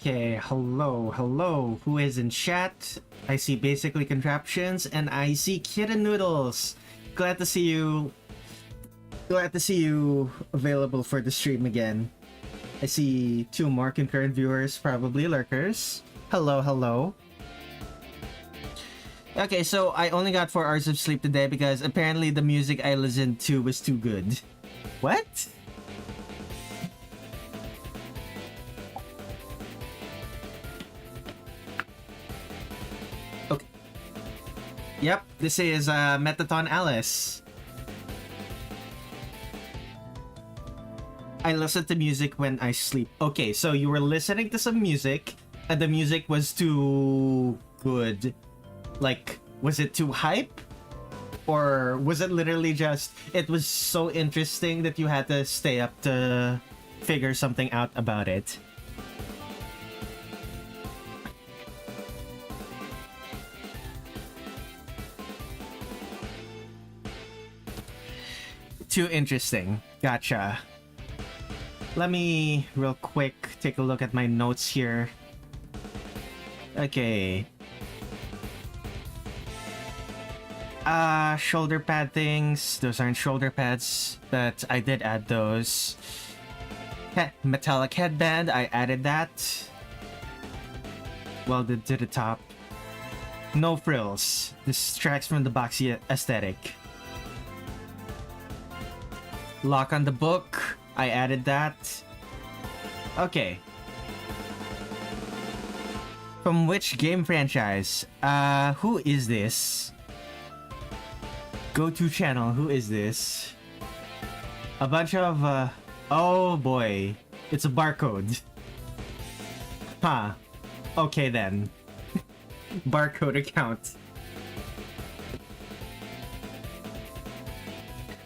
Okay, hello. Who is in chat? I see basically contraptions and I see kitten noodles. Glad to see you. Glad to see you available for the stream again. I see 2 more concurrent viewers, probably lurkers. Hello. Okay, so I only got 4 hours of sleep today because apparently the music I listened to was too good. What? Okay. Yep, this is Metaton Alice. I listen to music when I sleep. Okay, so you were listening to some music and the music was too good. Like, was it too hype? Or was it literally just, it was so interesting that you had to stay up to figure something out about it? Too interesting. Gotcha. Let me real quick take a look at my notes here. Okay. Shoulder pad things. Those aren't shoulder pads, but I did add those. Metallic headband, I added that. Welded to the top. No frills. Distracts from the boxy aesthetic. Lock on the book. I added that. Okay. From which game franchise? Who is this? Go-to channel, who is this? A bunch of, oh boy. It's a barcode. Huh. Okay then. Barcode account.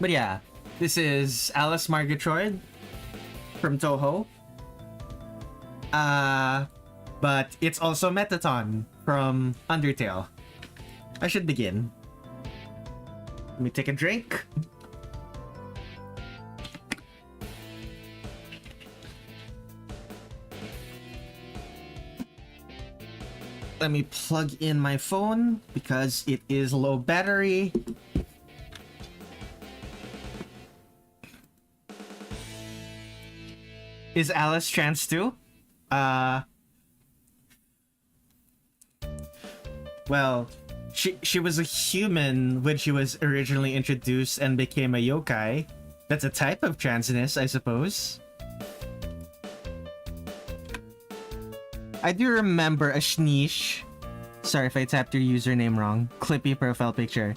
But yeah. This is Alice Margatroyd from Touhou. But it's also Metaton from Undertale. I should begin. Let me take a drink. Let me plug in my phone because it is low battery. Is Alice trans too? Uh, well, she was a human when she was originally introduced and became a yokai. That's a type of transness, I suppose. I do remember a Shnish. Sorry if I tapped your username wrong. Clippy profile picture.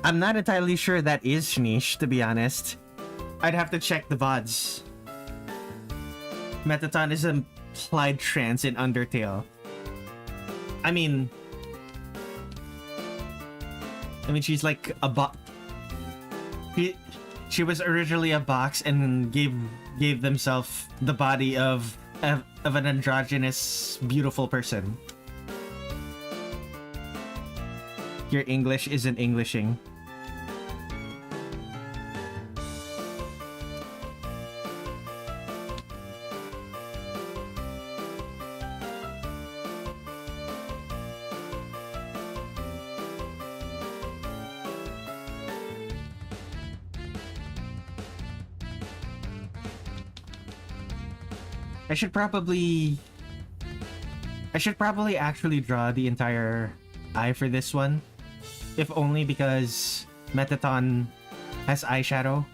I'm not entirely sure that is Shnish, to be honest. I'd have to check the VODs. Metaton is implied trans in Undertale. I mean, she's like a box. She was originally a box and gave themselves the body of an androgynous, beautiful person. Your English isn't Englishing. I should probably actually draw the entire eye for this one, if only because Metaton has eyeshadow.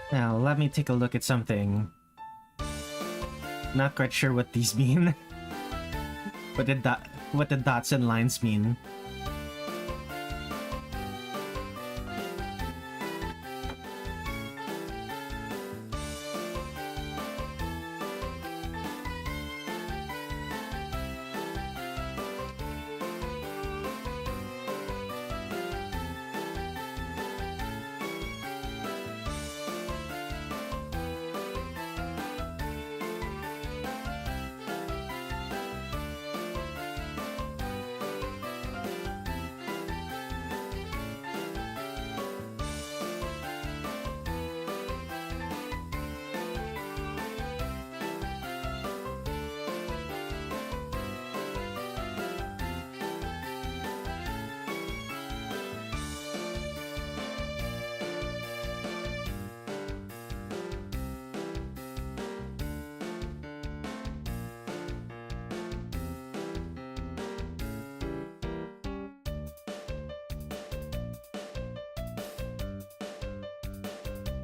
Now, let me take a look at something. Not quite sure what these mean. what the dots and lines mean.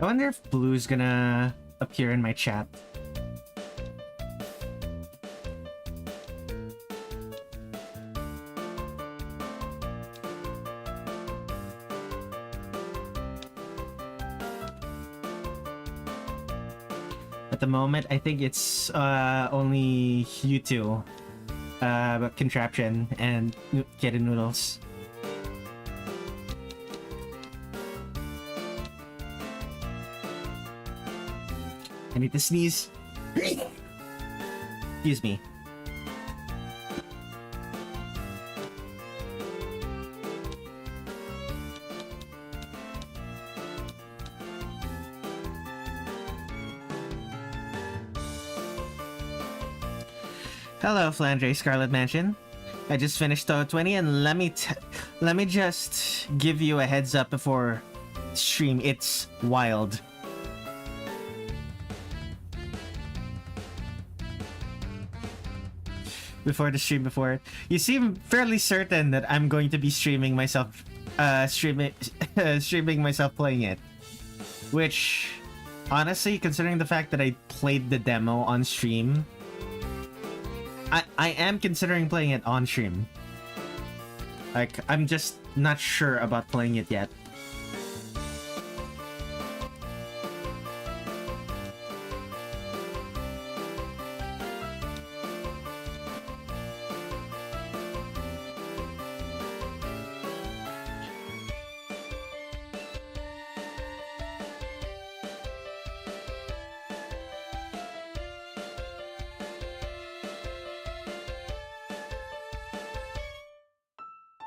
I wonder if blue's gonna appear in my chat. At the moment, I think it's only you two, Contraption and Kid and Noodles. I need to sneeze. Excuse me. Hello, Flandre Scarlet Mansion. I just finished Touhou 20, and let me just give you a heads up before stream. It's wild. Before the stream, you seem fairly certain that I'm going to be streaming myself, streaming myself playing it. Which, honestly, considering the fact that I played the demo on stream, I am considering playing it on stream. Like, I'm just not sure about playing it yet.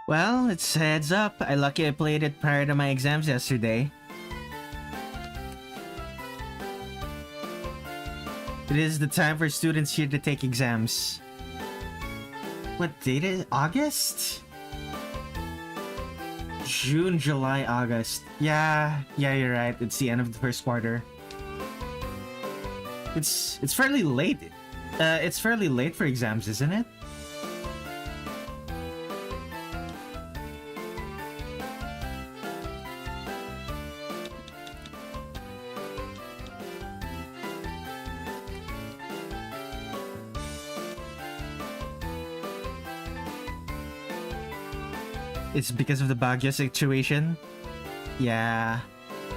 Well, it's heads up. I played it prior to my exams yesterday. It is the time for students here to take exams. What date is it? August? June, July, August. Yeah, you're right. It's the end of the first quarter. It's fairly late. It's fairly late for exams, isn't it? It's because of the Baguio situation? Yeah,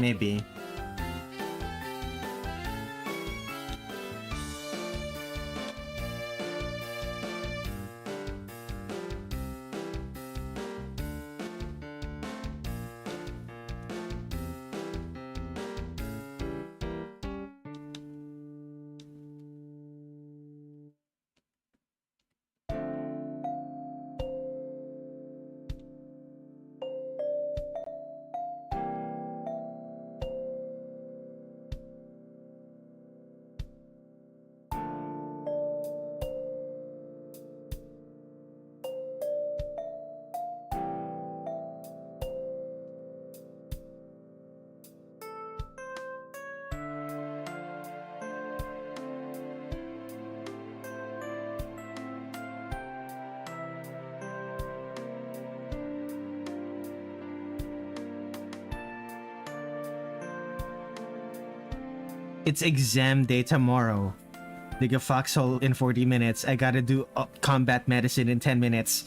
maybe. It's exam day tomorrow. Dig a foxhole in 40 minutes. I gotta do combat medicine in 10 minutes.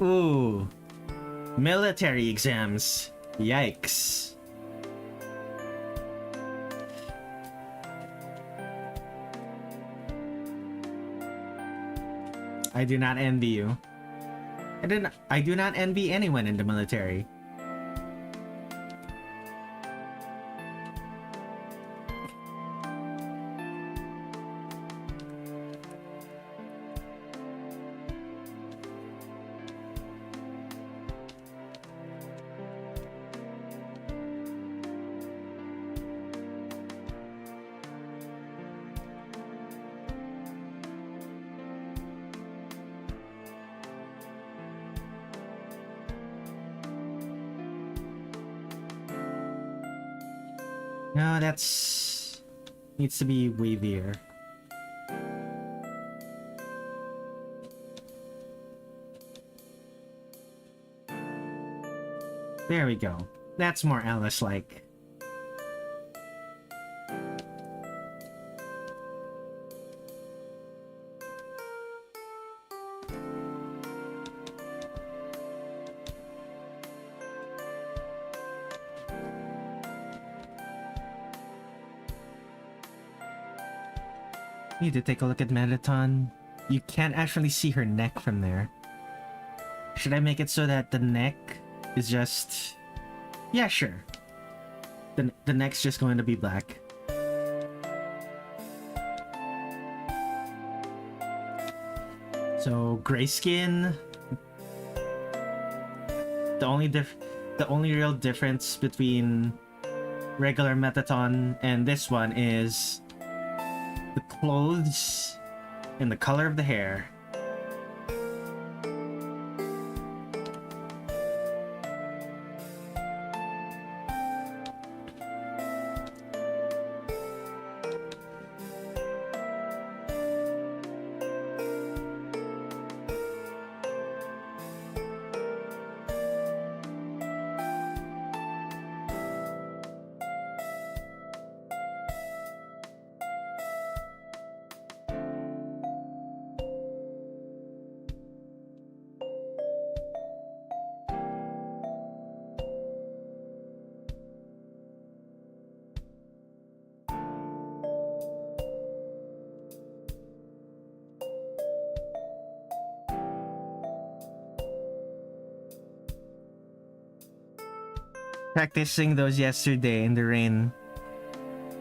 Ooh. Military exams. Yikes. I do not envy you. I do not envy anyone in the military. No, that's... needs to be wavier. There we go. That's more Alice-like. Need to take a look at Melaton. You can't actually see her neck from there. Should I make it so that the neck is just... Yeah, sure. The neck's just going to be black. So, gray skin. The only real difference between regular Metaton and this one is the clothes and the color of the hair. Practicing those yesterday in the rain.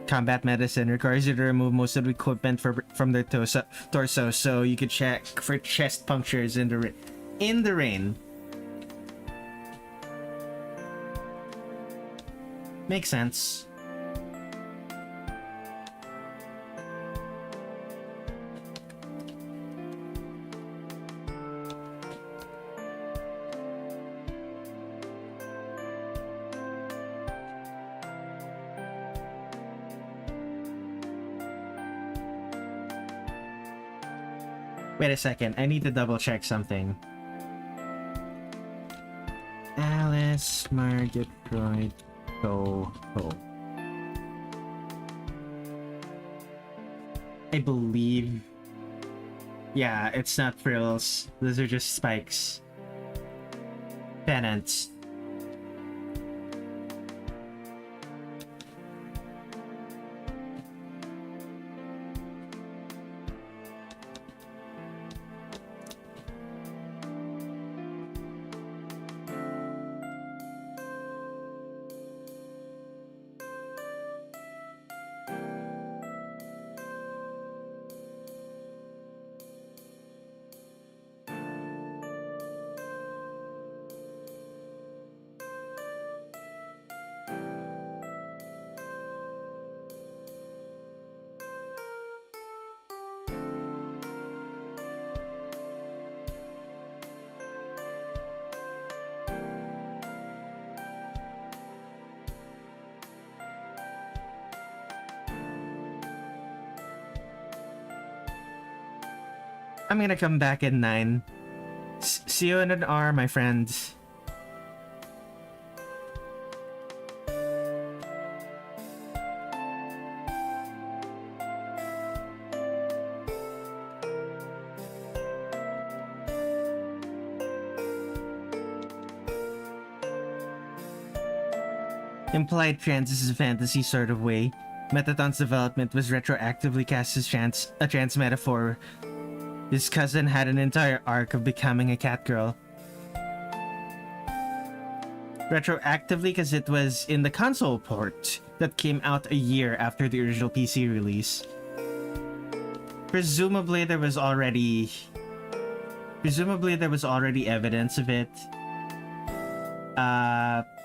Combat medicine requires you to remove most of the equipment from their torso, so you could check for chest punctures in the rain. Makes sense. Wait a second, I need to double check something. Alice, Murgatroyd, Touhou. I believe... Yeah, it's not frills. Those are just spikes. Pennants. I'm gonna come back in 9. See you in an hour, my friends. Implied trans is a fantasy sort of way. Metaton's development was retroactively cast as a trans metaphor. His cousin had an entire arc of becoming a catgirl. Retroactively because it was in the console port that came out a year after the original PC release. Presumably there was already evidence of it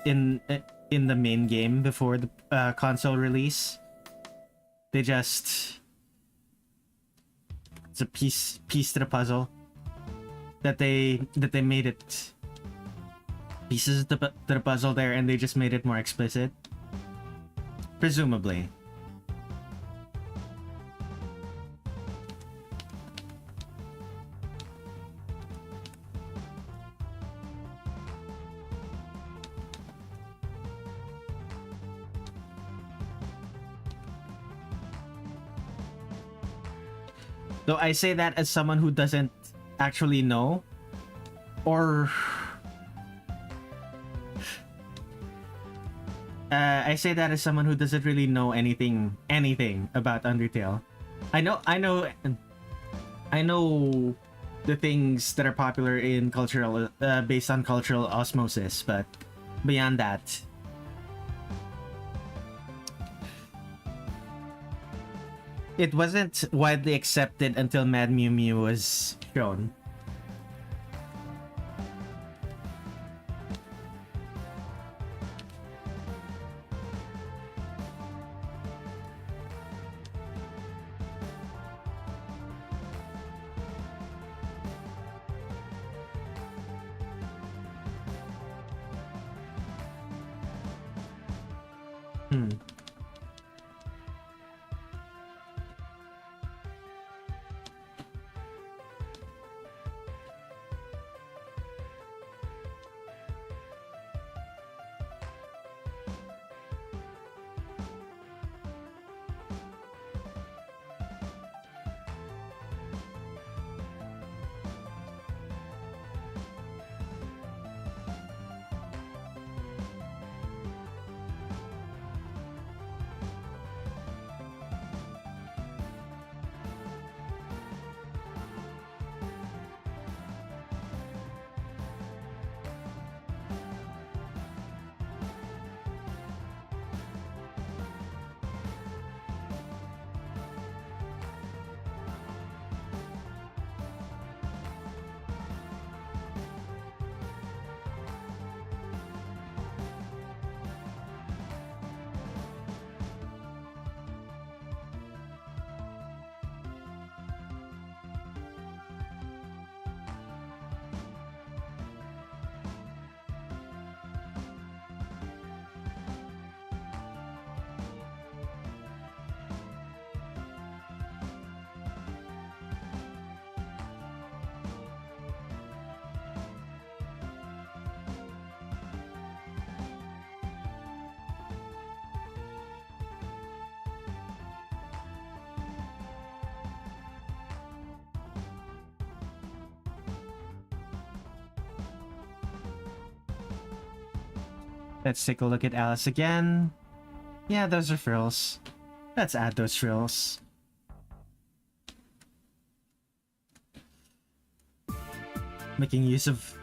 in the main game before the console release. They just... It's a piece to the puzzle that they made it pieces to the puzzle there, and they just made it more explicit. Presumably. So I say that as someone who doesn't actually know, or I say that as someone who doesn't really know anything about Undertale. I know the things that are popular in cultural based on cultural osmosis, but beyond that, it wasn't widely accepted until Mad Mew Mew was shown. Let's take a look at Alice again. Yeah, those are frills. Let's add those frills. Making use of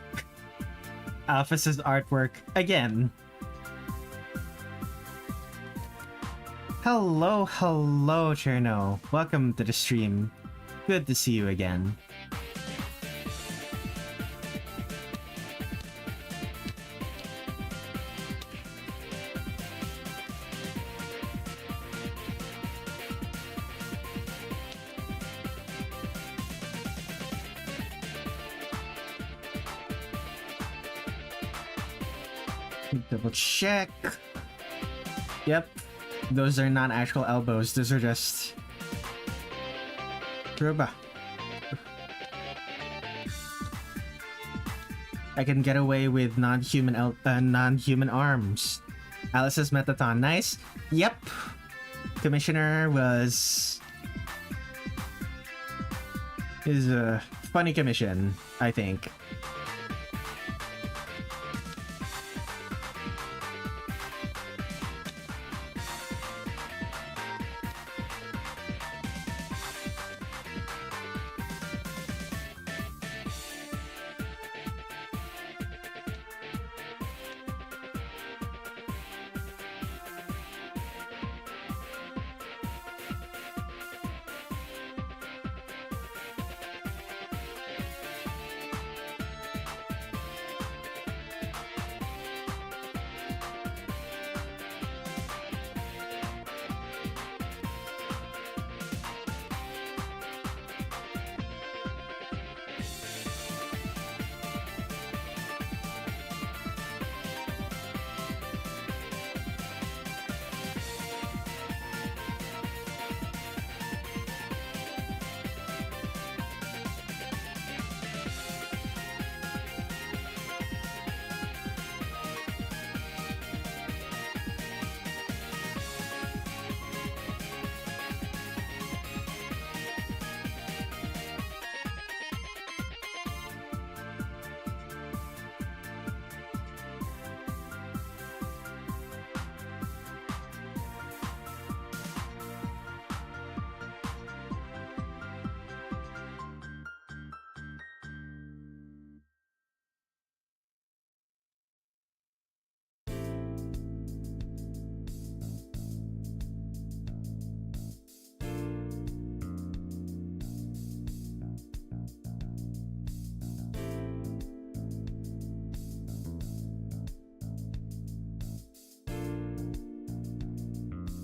Alphys's artwork again. Hello, hello, Cherno. Welcome to the stream. Good to see you again. Double check. Yep. Those are not actual elbows. Those are just... Ruba. I can get away with non-human non-human arms. Alice's Metaton. Nice. Yep. Commissioner is a funny commission, I think.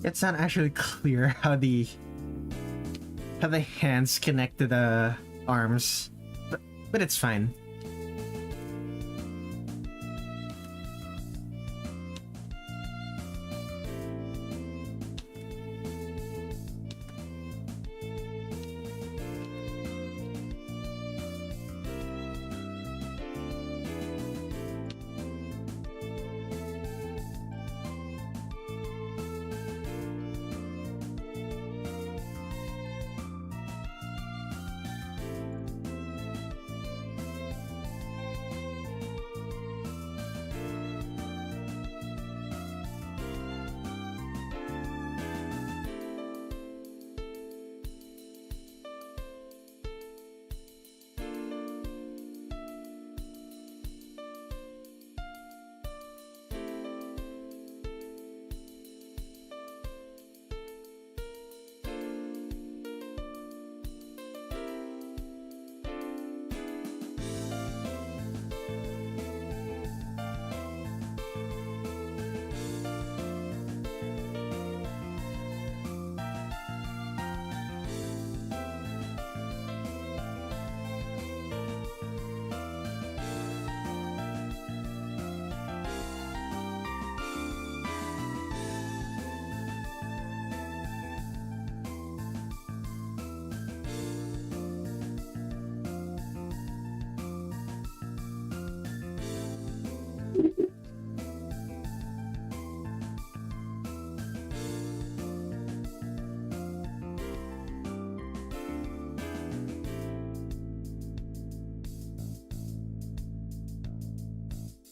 It's not actually clear how the hands connect to the arms, but it's fine.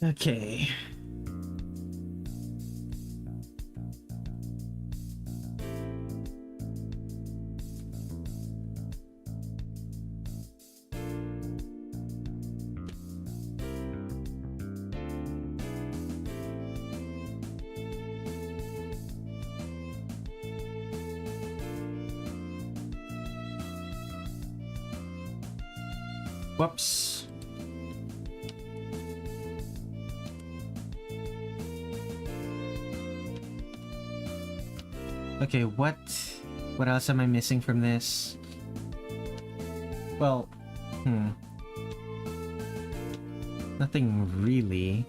Okay. Whoops. Okay, what else am I missing from this? Well, nothing really.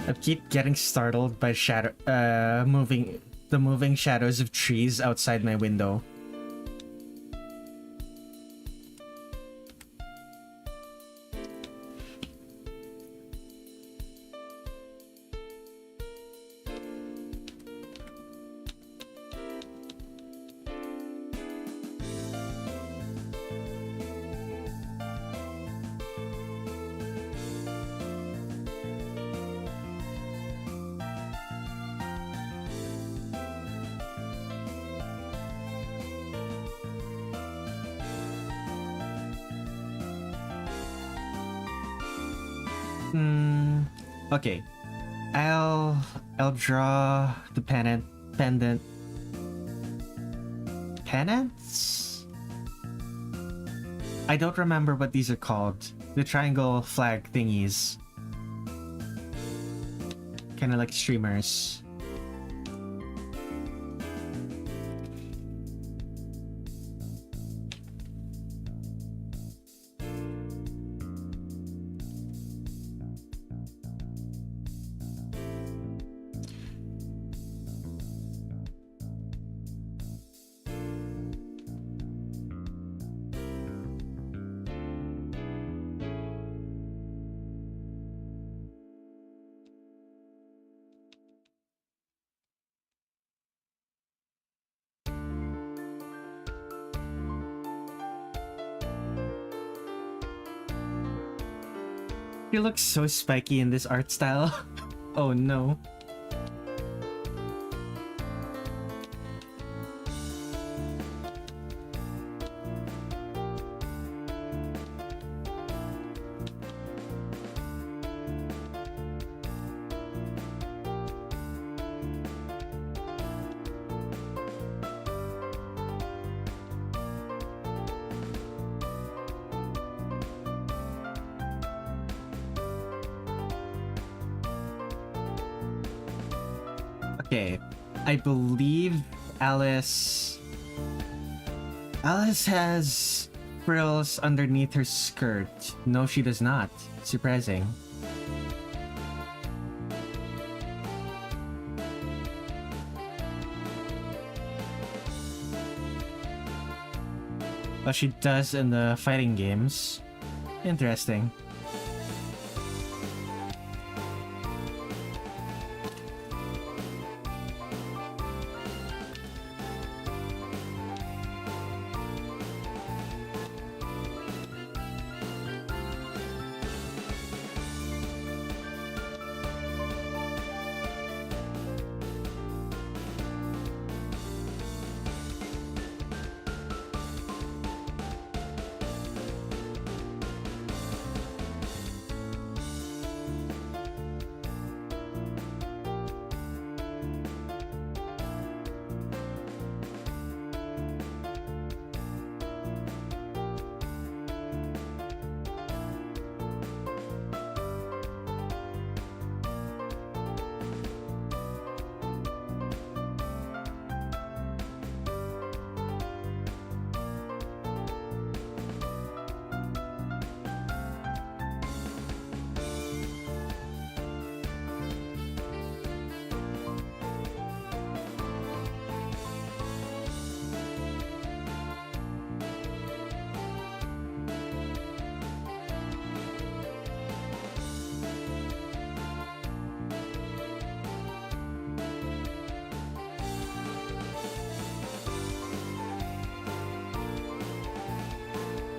I keep getting startled by moving shadows of trees outside my window. Okay. I'll draw the pendants? I don't remember what these are called. The triangle flag thingies. Kinda like streamers. He looks so spiky in this art style. Oh no. Okay, I believe Alice has frills underneath her skirt. No, she does not. Surprising. But she does in the fighting games. Interesting.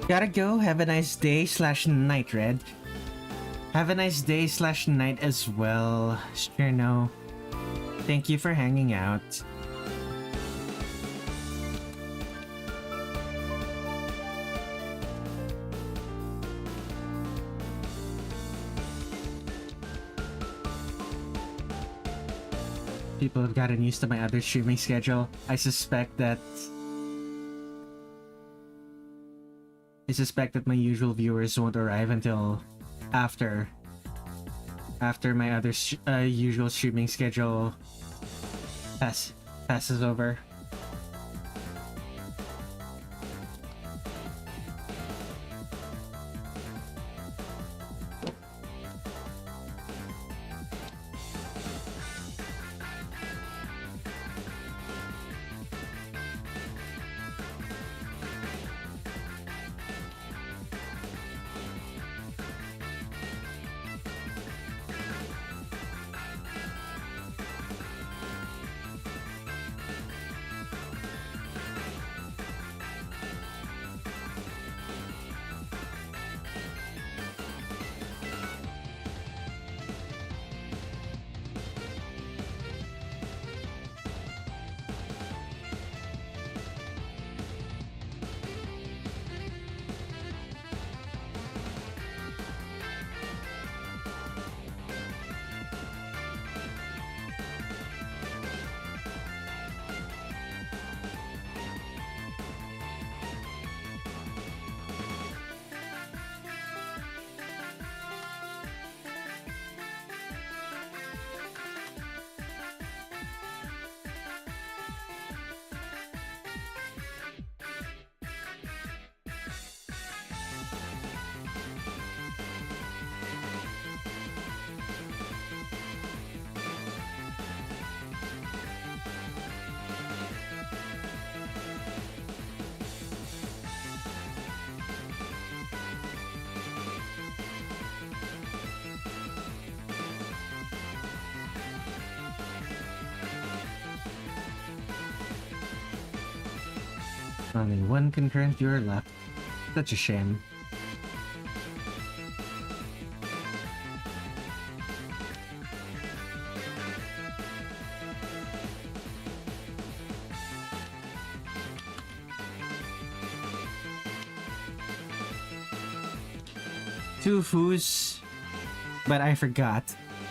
Gotta go. Have a nice day / night, Red. Have a nice day / night as well, Cherno. Thank you for hanging out. People have gotten used to my other streaming schedule. I suspect that my usual viewers won't arrive until after my other usual streaming schedule passes over. Only one concurrent viewer left. Such a shame. Touhou's, but I forgot.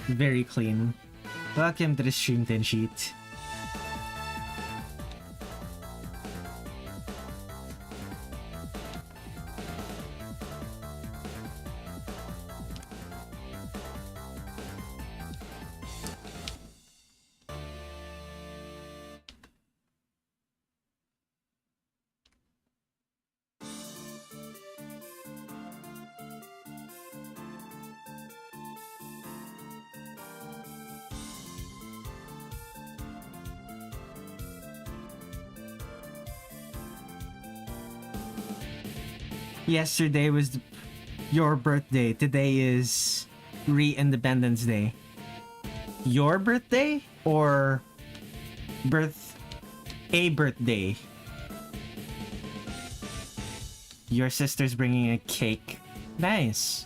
Very clean. Welcome to the stream tin sheet. Yesterday was your birthday. Today is Re-Independence Day. Your birthday or a birthday? Your sister's bringing a cake. Nice.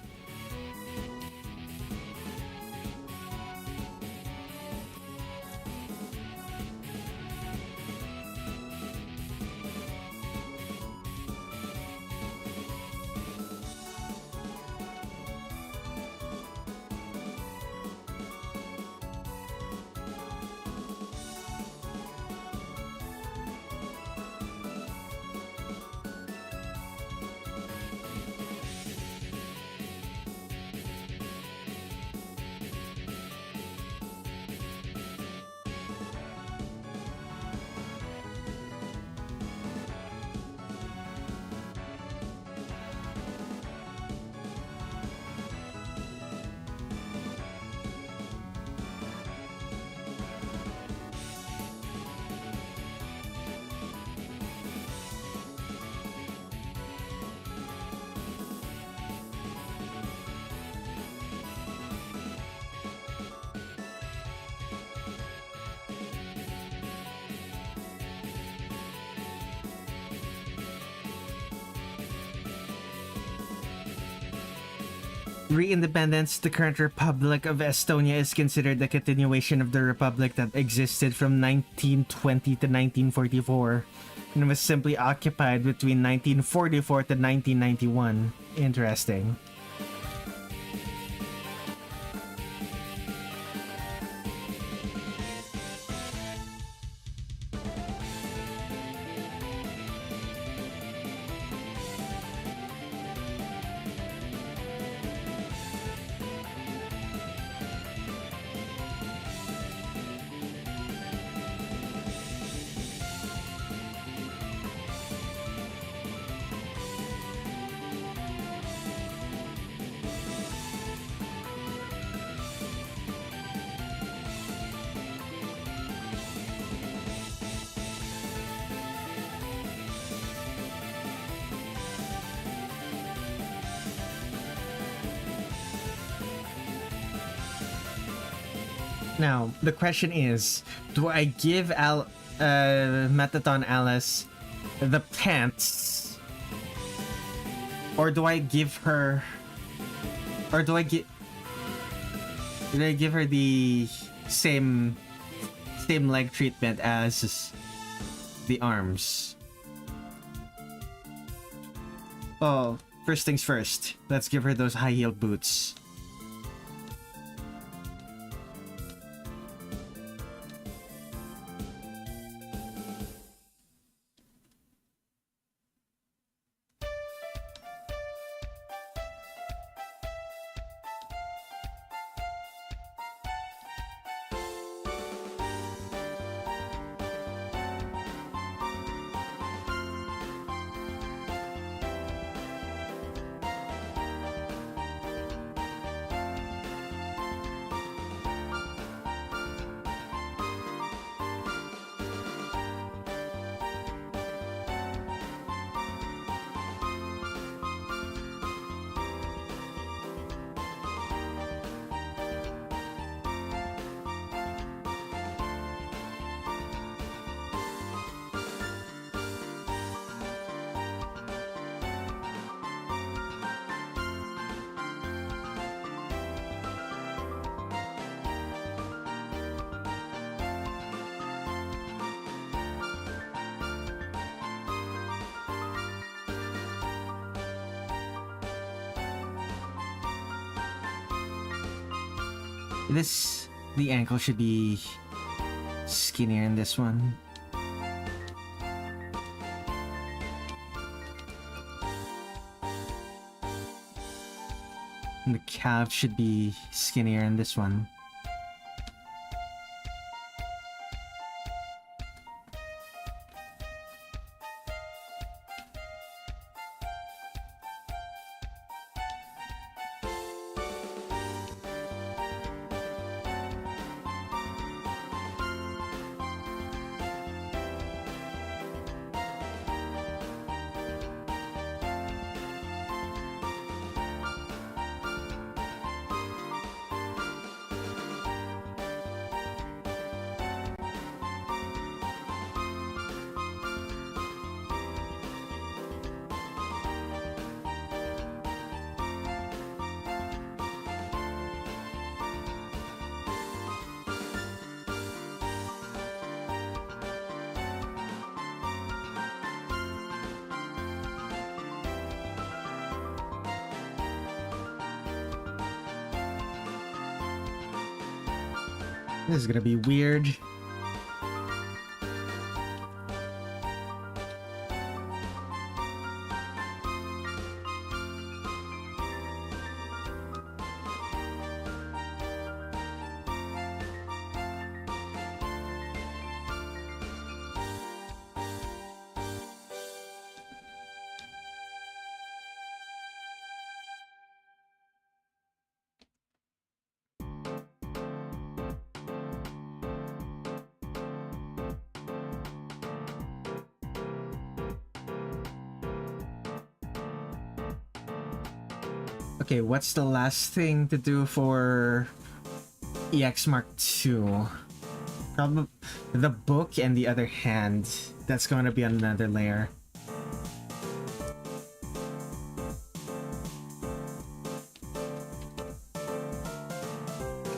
Re-independence, the current Republic of Estonia is considered the continuation of the republic that existed from 1920 to 1944 and was simply occupied between 1944 to 1991. Interesting. Now, the question is, do I give Metaton Alice the pants? Or do I give her... Or do I give her the same leg treatment as the arms? Oh, first things first. Let's give her those high-heeled boots. The ankle should be skinnier in this one. And the calf should be skinnier in this one. This is gonna be weird. Okay, what's the last thing to do for EX Mark II? Probably the book and the other hand. That's going to be another layer.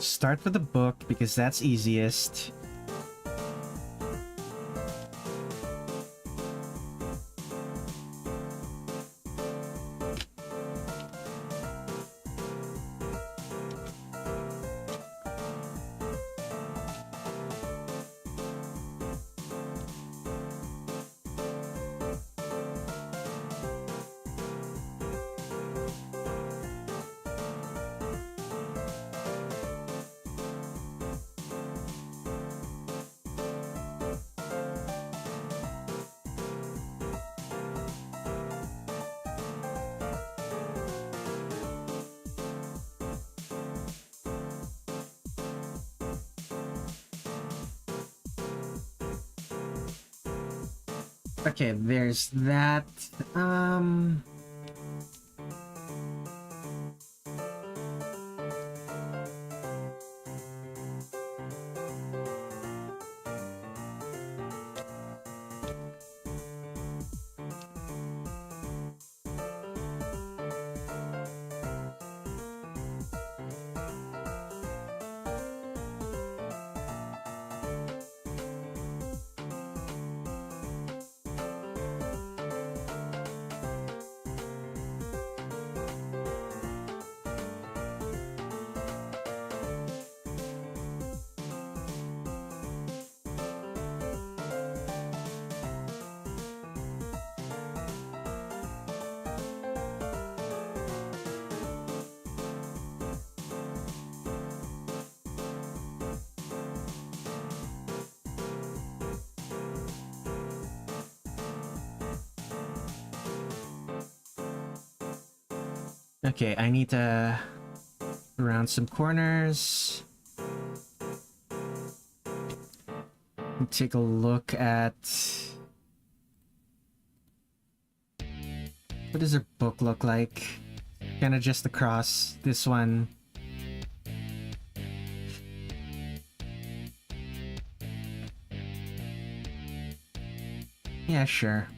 Start with the book because that's easiest. Okay, there's that. Okay, I need to round some corners. Take a look at... What does her book look like? Kinda just across this one. Yeah, sure.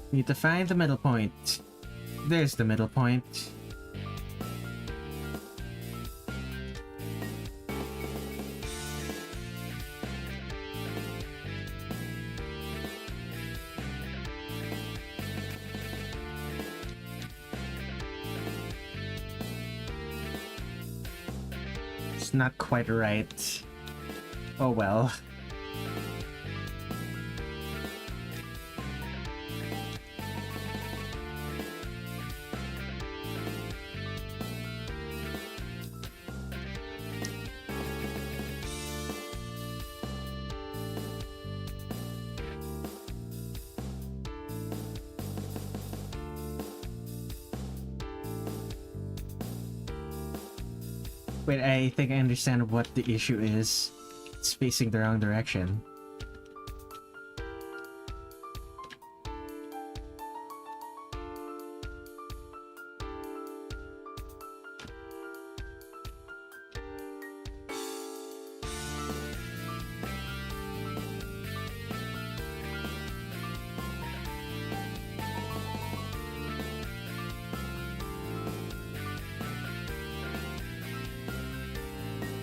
Need to find the middle point. There's the middle point. It's not quite right. Oh well. Wait, I think I understand what the issue is. It's facing the wrong direction.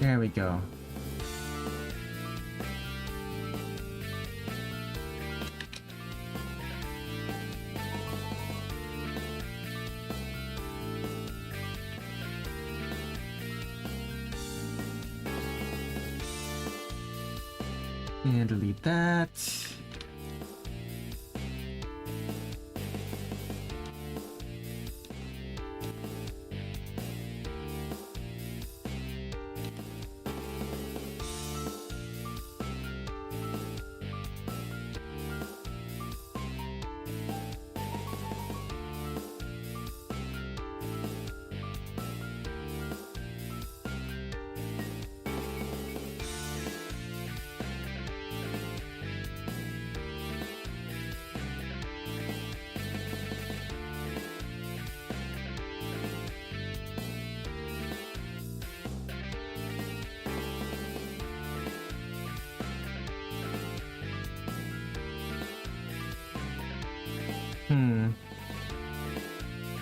There we go. And delete that.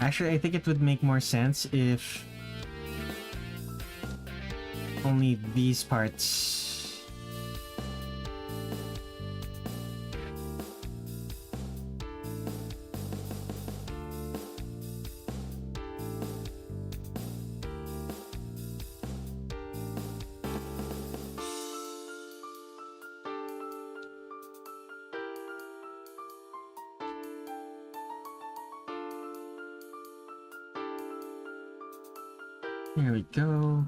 Actually, I think it would make more sense if only these parts. There we go.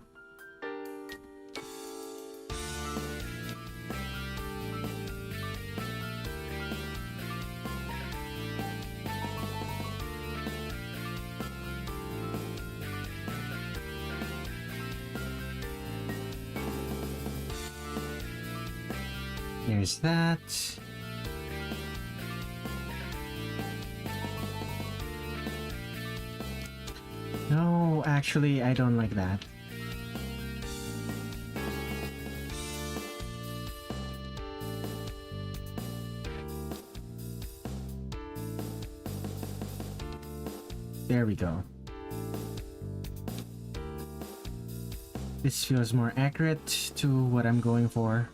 There's that. No, actually, I don't like that. There we go. This feels more accurate to what I'm going for.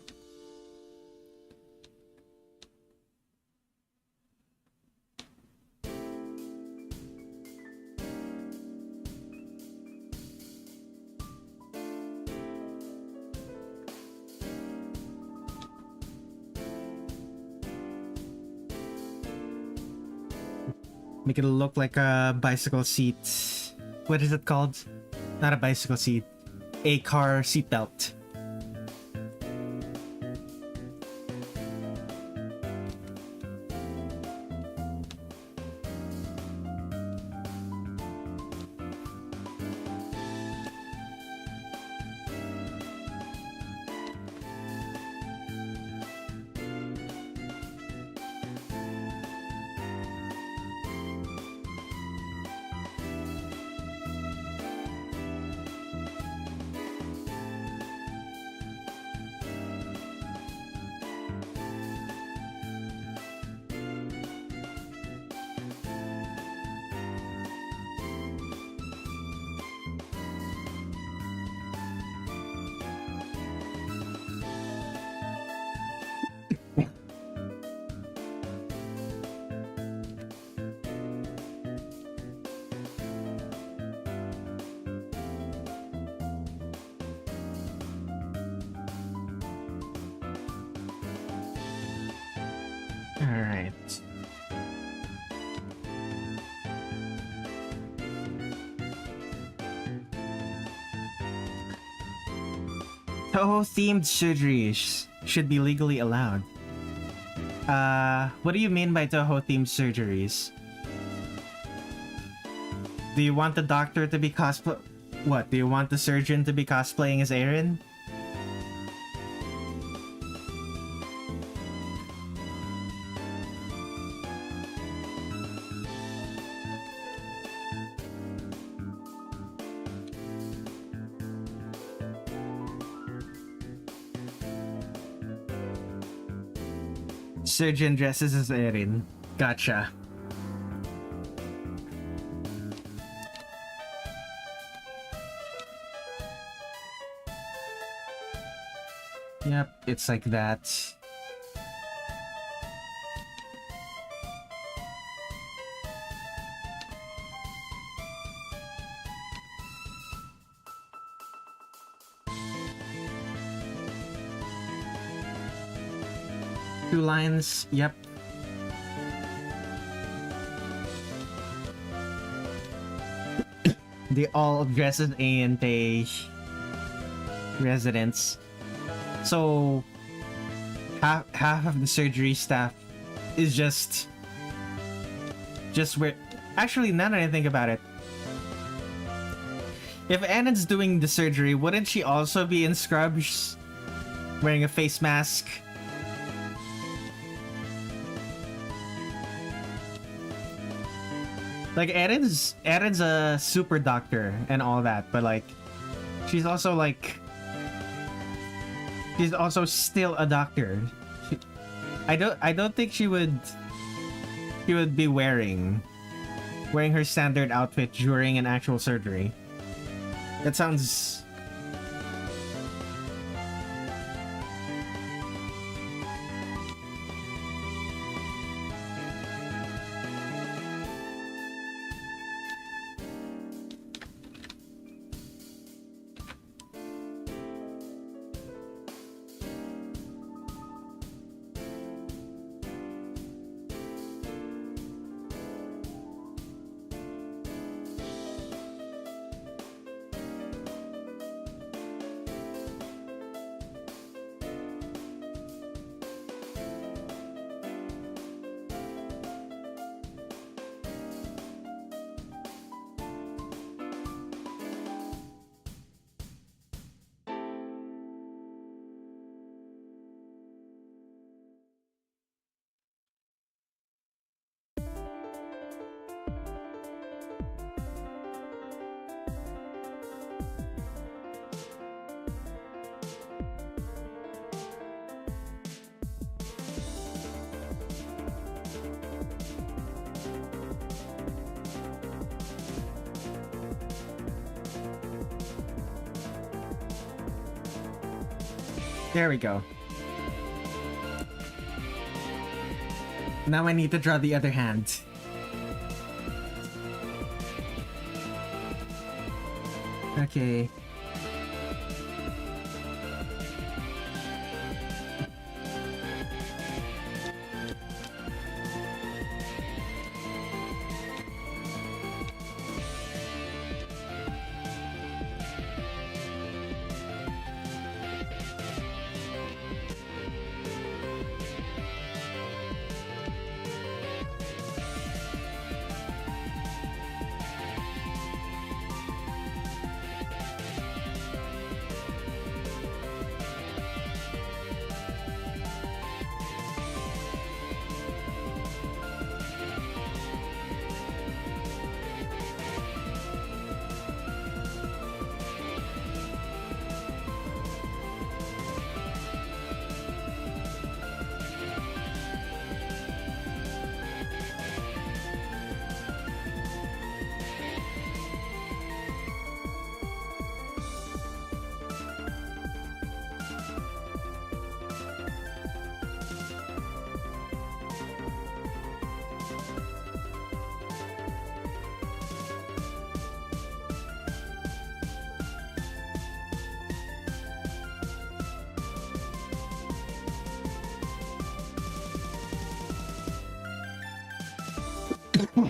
Make it look like a bicycle seat. What is it called? Not a bicycle seat. A car seatbelt. Alright. Touhou themed surgeries should be legally allowed. What do you mean by Touhou themed surgeries? Do you want the doctor to be cosplay? What? Do you want the surgeon to be cosplaying as Eren? Surgeon dresses as Eren. Gotcha. Yep, it's like that. Two lines, yep. They all dress as A&T residents. So half of the surgery staff is just where. Actually, now that I think about it, if Annen's doing the surgery, wouldn't she also be in scrubs, wearing a face mask? Like Eren's a super doctor and all that, but like she's also still a doctor. I don't think she would be wearing her standard outfit during an actual surgery. That sounds. There we go. Now I need to draw the other hand. Okay.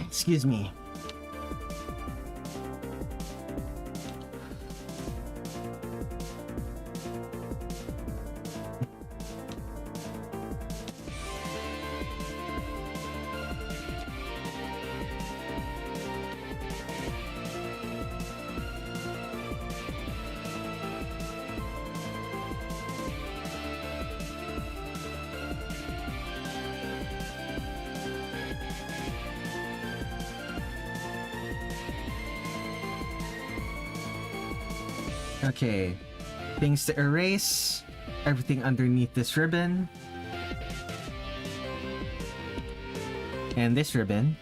Excuse me. Okay, things to erase, everything underneath this ribbon. And this ribbon.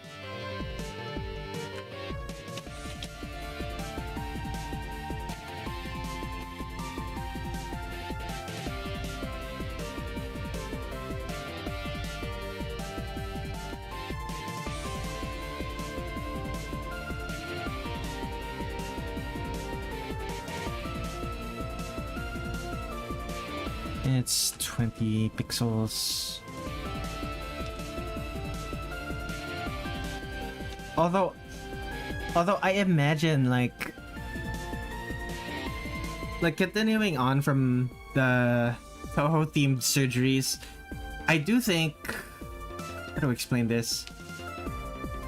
It's 20 pixels. Although I imagine like continuing on from the Touhou themed surgeries, I do think, how do I explain this?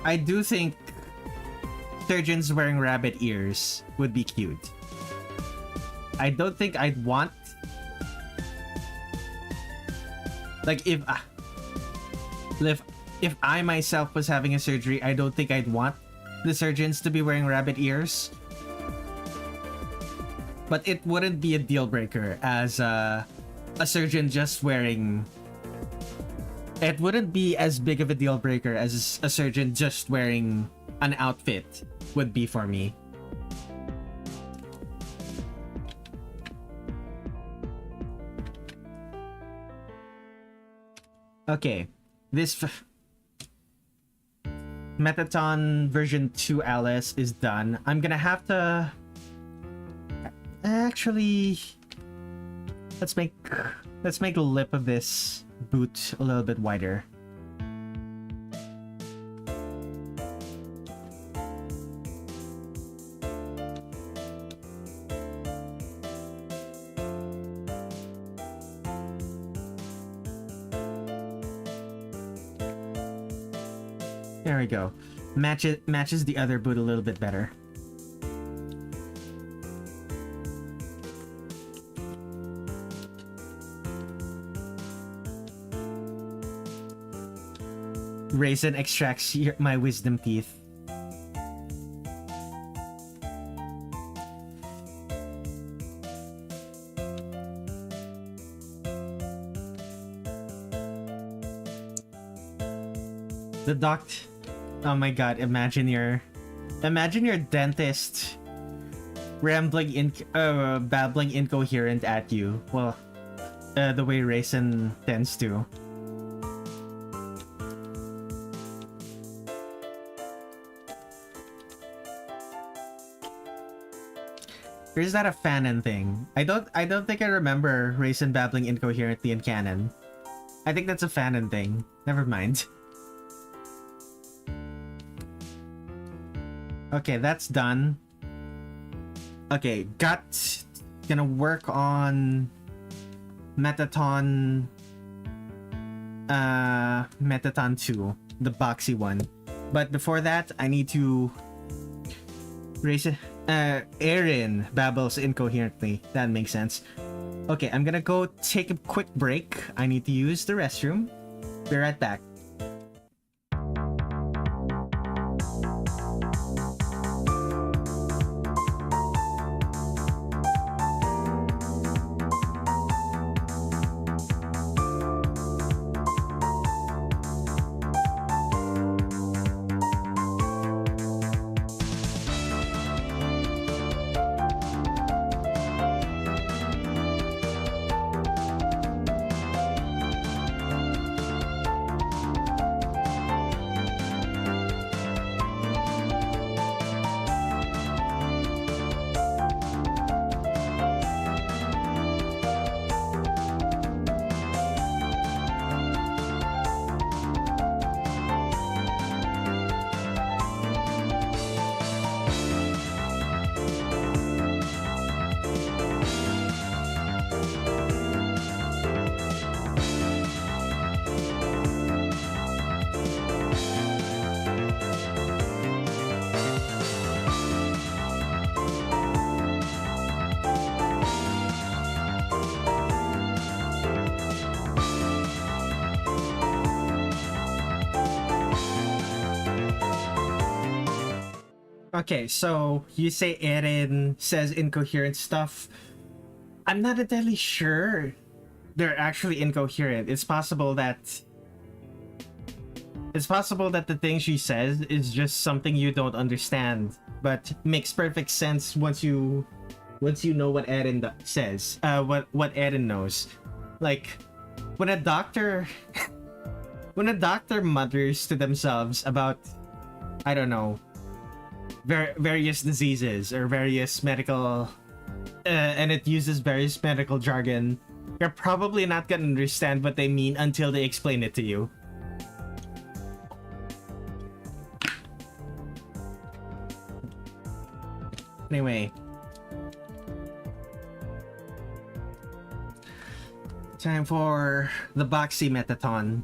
I do think surgeons wearing rabbit ears would be cute. I don't think I'd want, like, if I myself was having a surgery, I don't think I'd want the surgeons to be wearing rabbit ears. But it wouldn't be a deal breaker as a surgeon just wearing... It wouldn't be as big of a deal breaker as a surgeon just wearing an outfit would be for me. Okay, this Metaton version 2 Alice is done. I'm gonna have to actually let's make the lip of this boot a little bit wider. There we go. Matches the other boot a little bit better. Raisin extracts my wisdom teeth. The doct. Oh my god! Imagine your dentist babbling incoherent at you. Well, the way Raisin tends to. Or is that a fanon thing? I don't think I remember Raisin babbling incoherently in canon. I think that's a fanon thing. Never mind. Okay, that's done. Okay, gonna work on Metaton 2, the boxy one. But before that, I need to raise it. Erin babbles incoherently. That makes sense. Okay, I'm gonna go take a quick break. I need to use the restroom. Be right back. Okay, so you say Eren says incoherent stuff. I'm not entirely sure they're actually incoherent. It's possible that the thing she says is just something you don't understand, but makes perfect sense once you know what says. What Eren knows. Like when a doctor when a doctor mutters to themselves about, I don't know, various diseases or various medical and it uses various medical jargon, you're probably not gonna understand what they mean until they explain it to you. Anyway, time for the Boxy Metathon.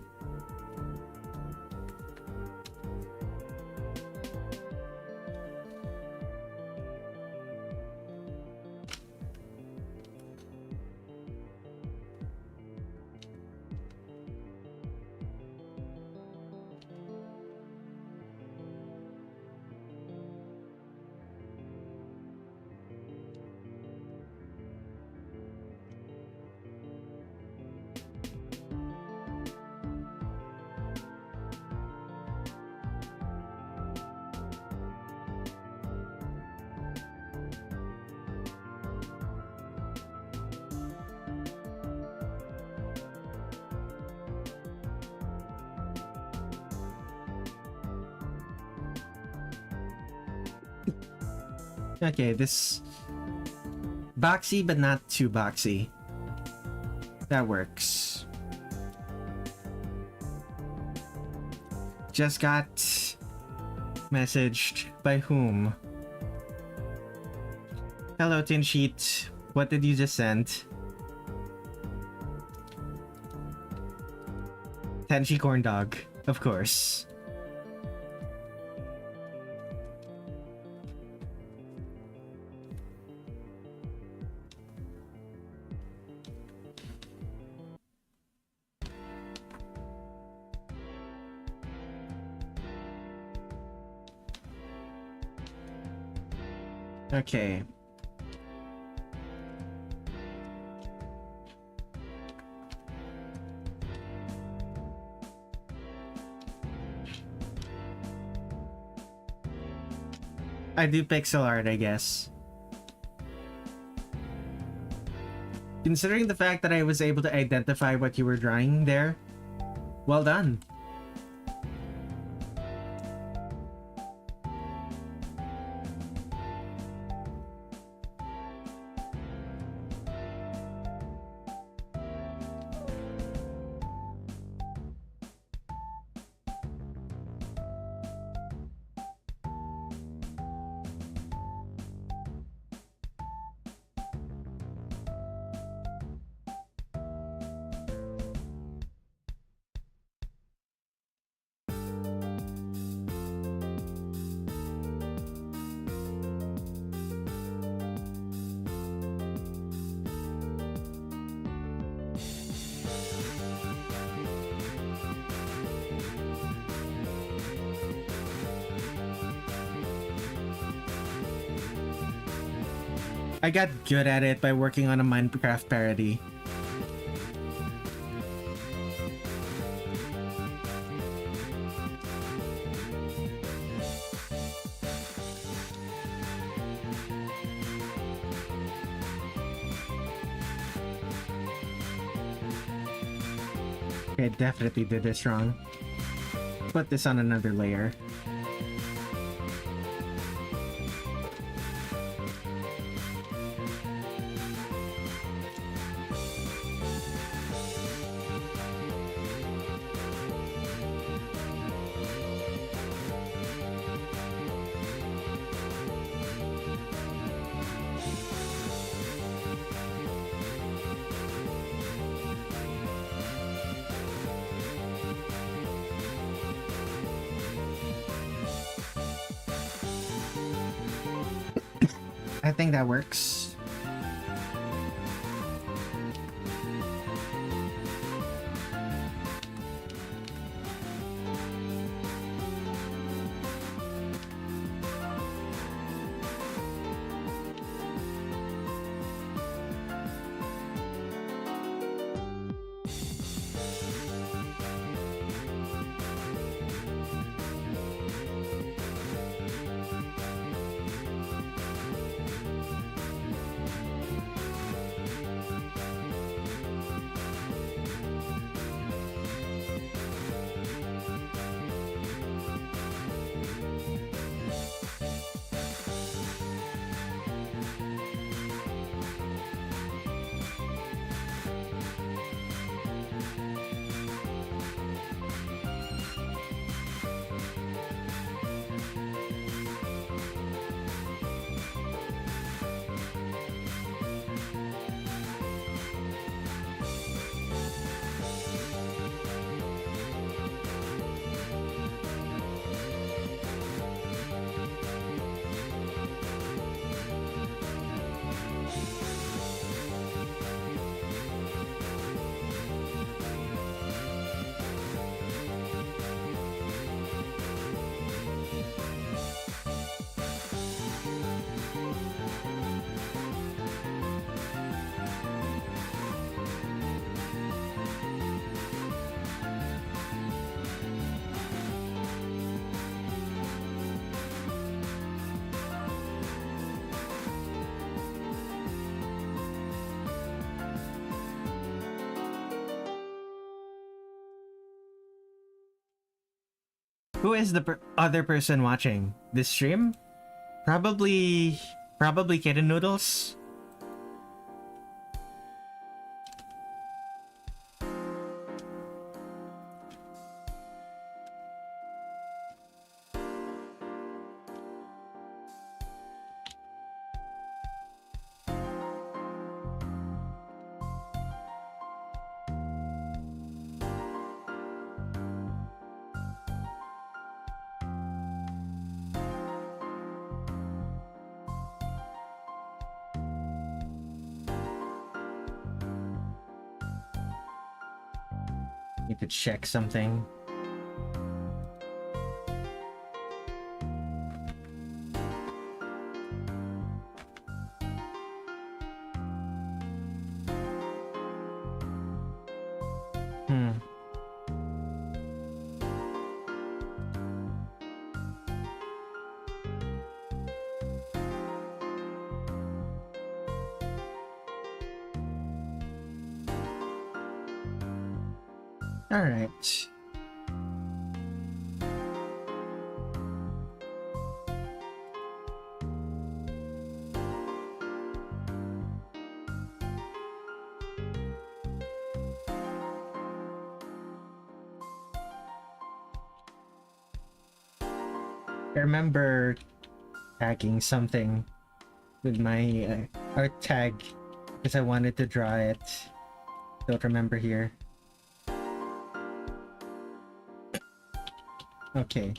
Okay, this boxy but not too boxy. That works. Just got messaged by whom? Hello, Tin Sheet. What did you just send? Tenshi Corn Dog, of course. Okay. I do pixel art, I guess. Considering the fact that I was able to identify what you were drawing there, well done. I got good at it by working on a Minecraft parody. I definitely did this wrong. Put this on another layer. I think that works. Who is the other person watching this stream? Probably Kitten Noodles. Need to check something. All right. I remember tagging something with my art tag because I wanted to draw it. Don't remember here. Okay.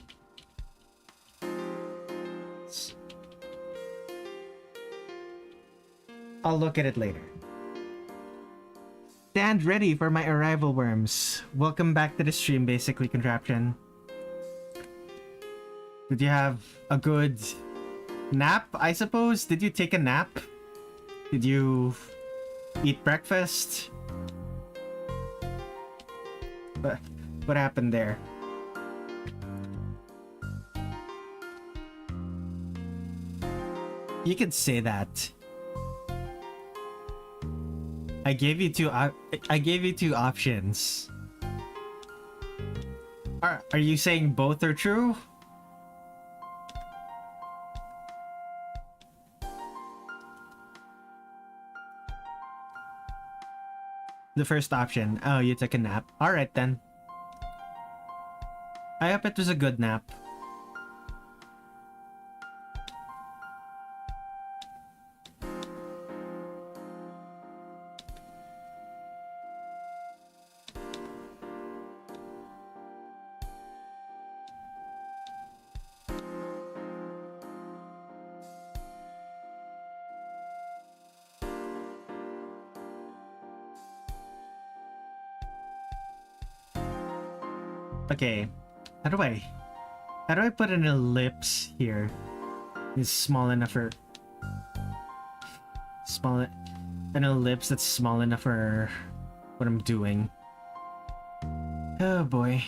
I'll look at it later. Stand ready for my arrival, worms. Welcome back to the stream, basically, contraption. Did you have a good nap, I suppose? Did you take a nap? Did you eat breakfast? What happened there? You could say that. I gave you two options. Are you saying both are true? The first option. Oh, you took a nap. Alright then. I hope it was a good nap. Okay, how do I put an ellipse here? It's small enough for an ellipse that's small enough for what I'm doing. Oh boy.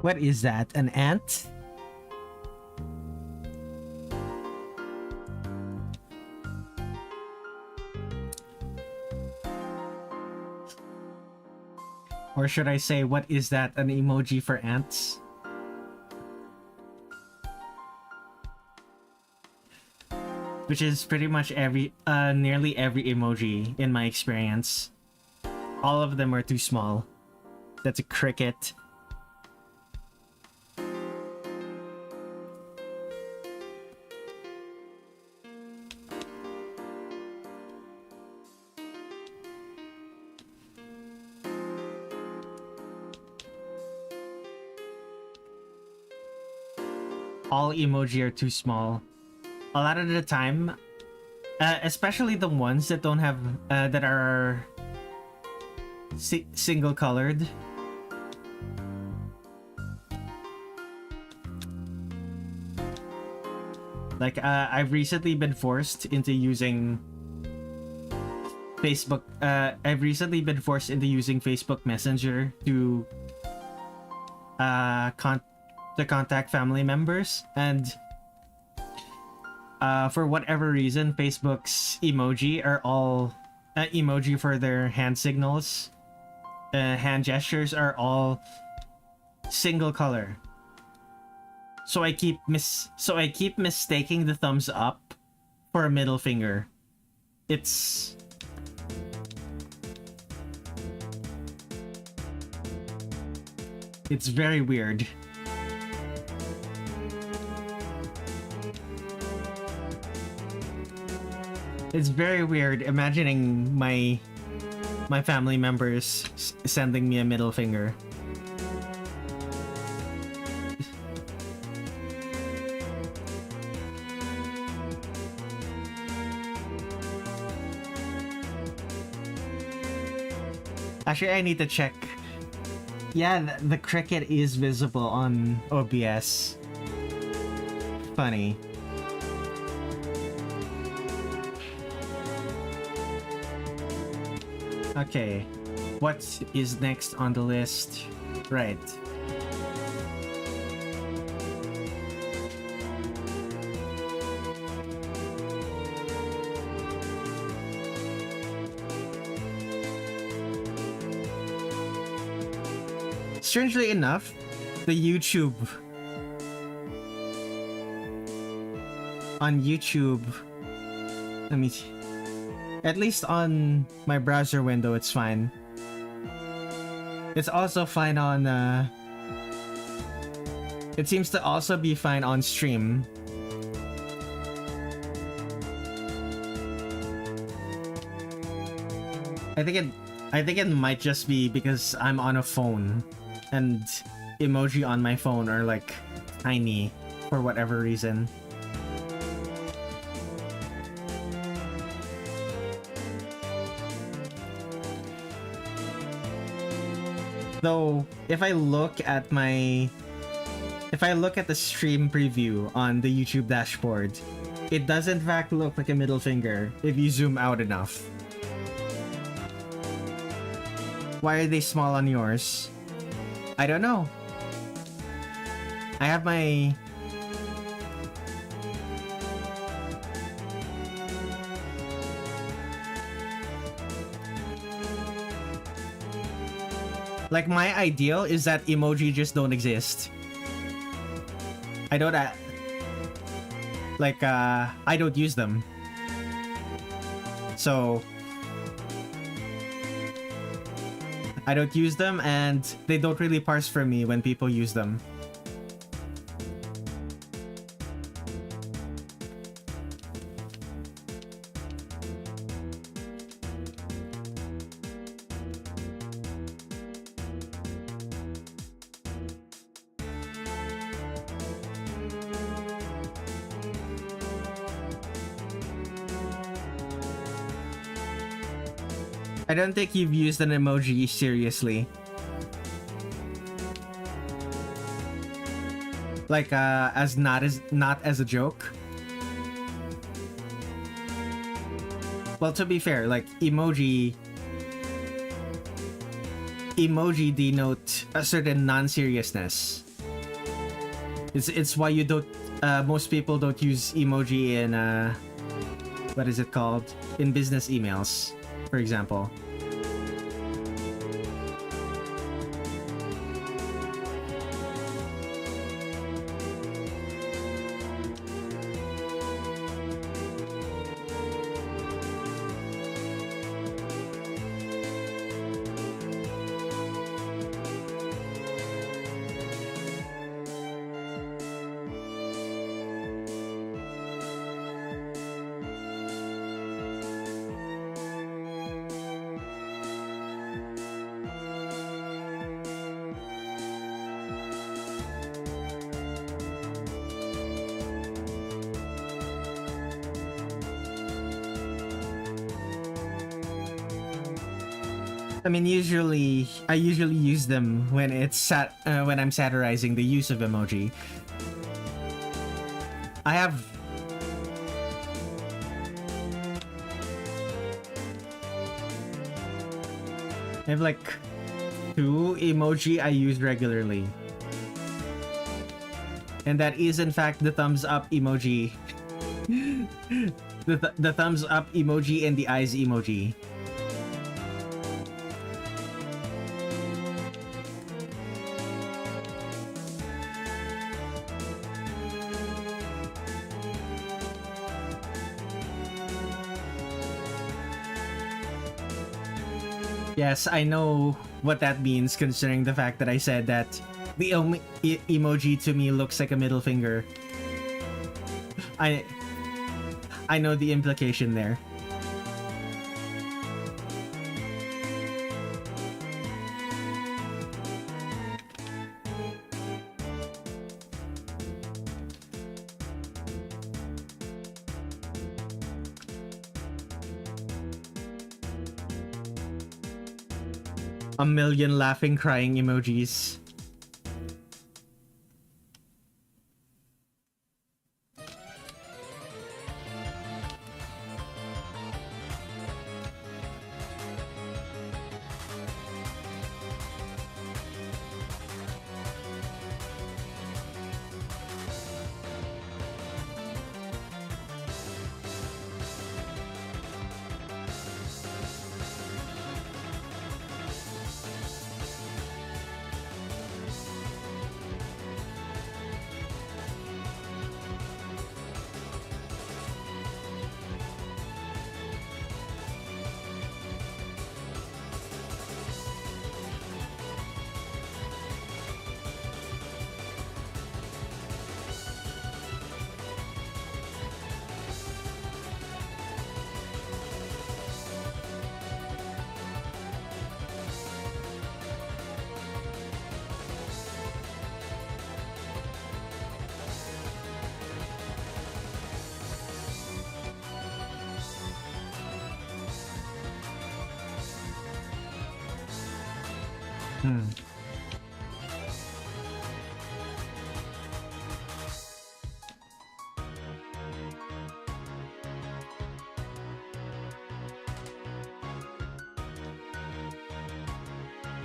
What is that? An ant? Or should I say, what is that? An emoji for ants? Which is pretty much nearly every emoji in my experience. All of them are too small. That's a cricket. All emoji are too small. A lot of the time, especially the ones that don't have that are single colored. Like I've recently been forced into using Facebook. I've recently been forced into using Facebook Messenger to contact family members, and for whatever reason, Facebook's emoji are all emoji for their hand signals, hand gestures are all single color. So I keep mistaking the thumbs up for a middle finger. It's very weird. It's very weird imagining my family members sending me a middle finger. Actually, I need to check. Yeah, the cricket is visible on OBS. Funny. Okay, what is next on the list? Right. Strangely enough, the YouTube on YouTube, let me see. At least on my browser window, it's fine. It's also fine on it seems to also be fine on stream. I think it might just be because I'm on a phone and emoji on my phone are like tiny for whatever reason. Though if I look at the stream preview on the YouTube dashboard, it does in fact look like a middle finger if you zoom out enough. Why are they small on yours? I don't know. I have my... Like, my ideal is that emoji just don't exist. I don't... I don't use them. So... I don't use them, and they don't really parse for me when people use them. I don't think you've used an emoji seriously. Like, not as a joke. Well, to be fair, like, emoji denote a certain non-seriousness. It's why you don't, most people don't use emoji in, what is it called? In business emails, for example. I mean, I usually use them when when I'm satirizing the use of emoji. I have like 2 emoji I use regularly. And that is in fact the thumbs up emoji. the thumbs up emoji and the eyes emoji. Yes, I know what that means, considering the fact that I said that the emoji to me looks like a middle finger. I know the implication there. A million laughing, crying emojis.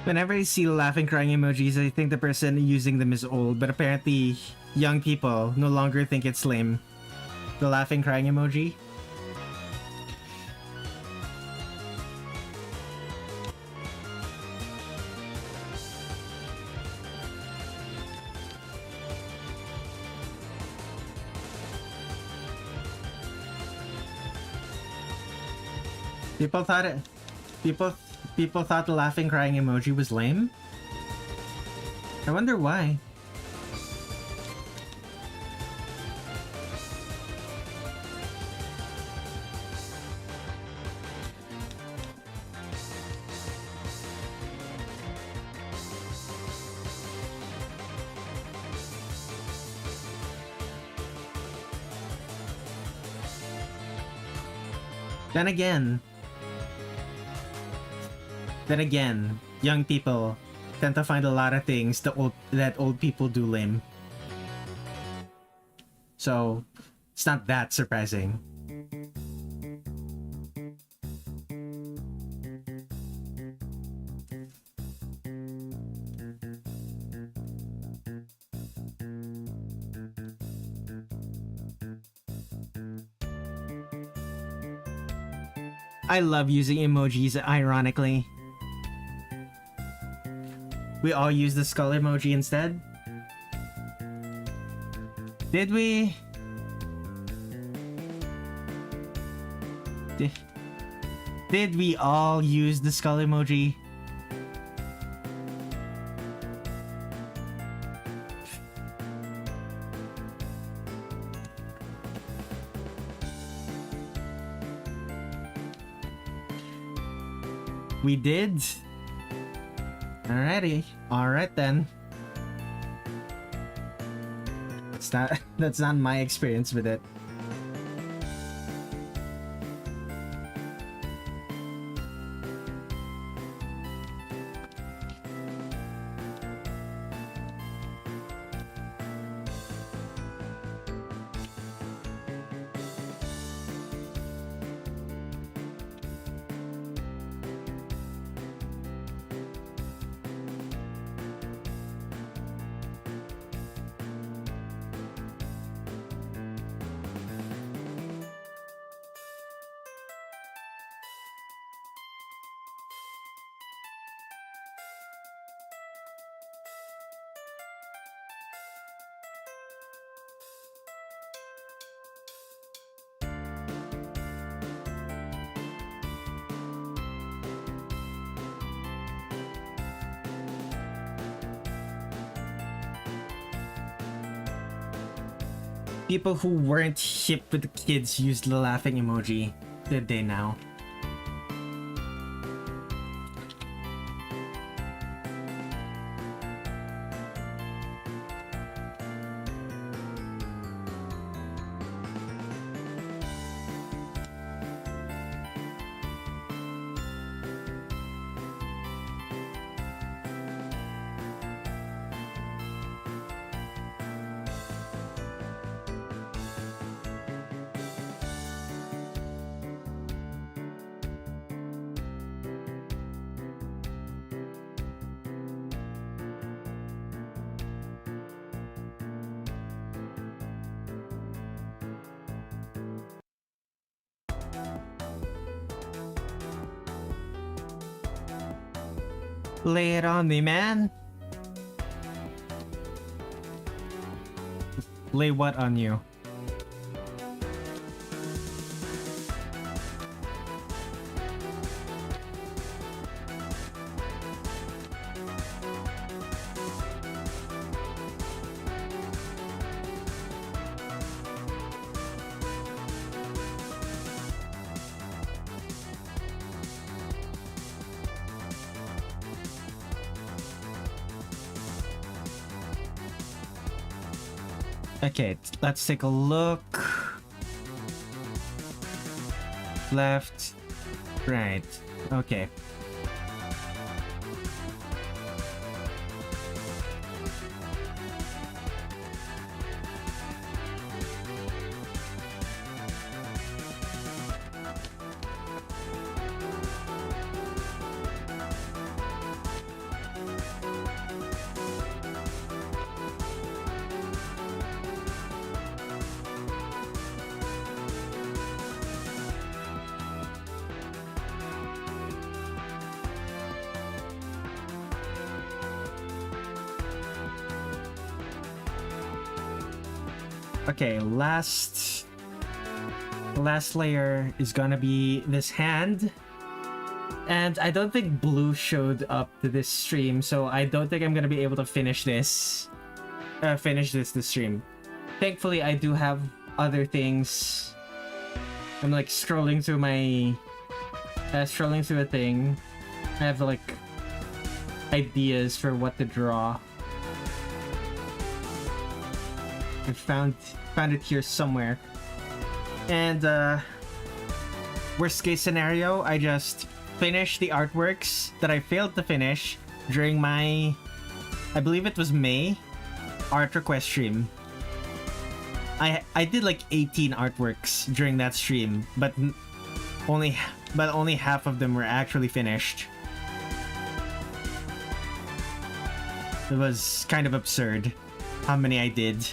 Whenever I see laughing, crying emojis, I think the person using them is old, but apparently young people no longer think it's lame. The laughing, crying emoji. People thought it. People thought the laughing, crying emoji was lame. I wonder why. Then again, young people tend to find a lot of things that old people do lame. So, it's not that surprising. I love using emojis ironically. We all use the skull emoji instead? Did we? Did we all use the skull emoji? We did? Alrighty. Alright then. That's not my experience with it. People who weren't hip with the kids used the laughing emoji, did they now? Lay it on me, man. Lay what on you? Okay, let's take a look. Left, right. Okay. Okay, last layer is gonna be this hand. And I don't think blue showed up to this stream, so I don't think I'm gonna be able to finish this. This stream. Thankfully, I do have other things. I'm like scrolling through my... scrolling through a thing. I have like ideas for what to draw. I found it here somewhere. And worst case scenario, I just finish the artworks that I failed to finish during my, I believe it was May, art request stream. I did like 18 artworks during that stream, but only half of them were actually finished. It was kind of absurd how many I did.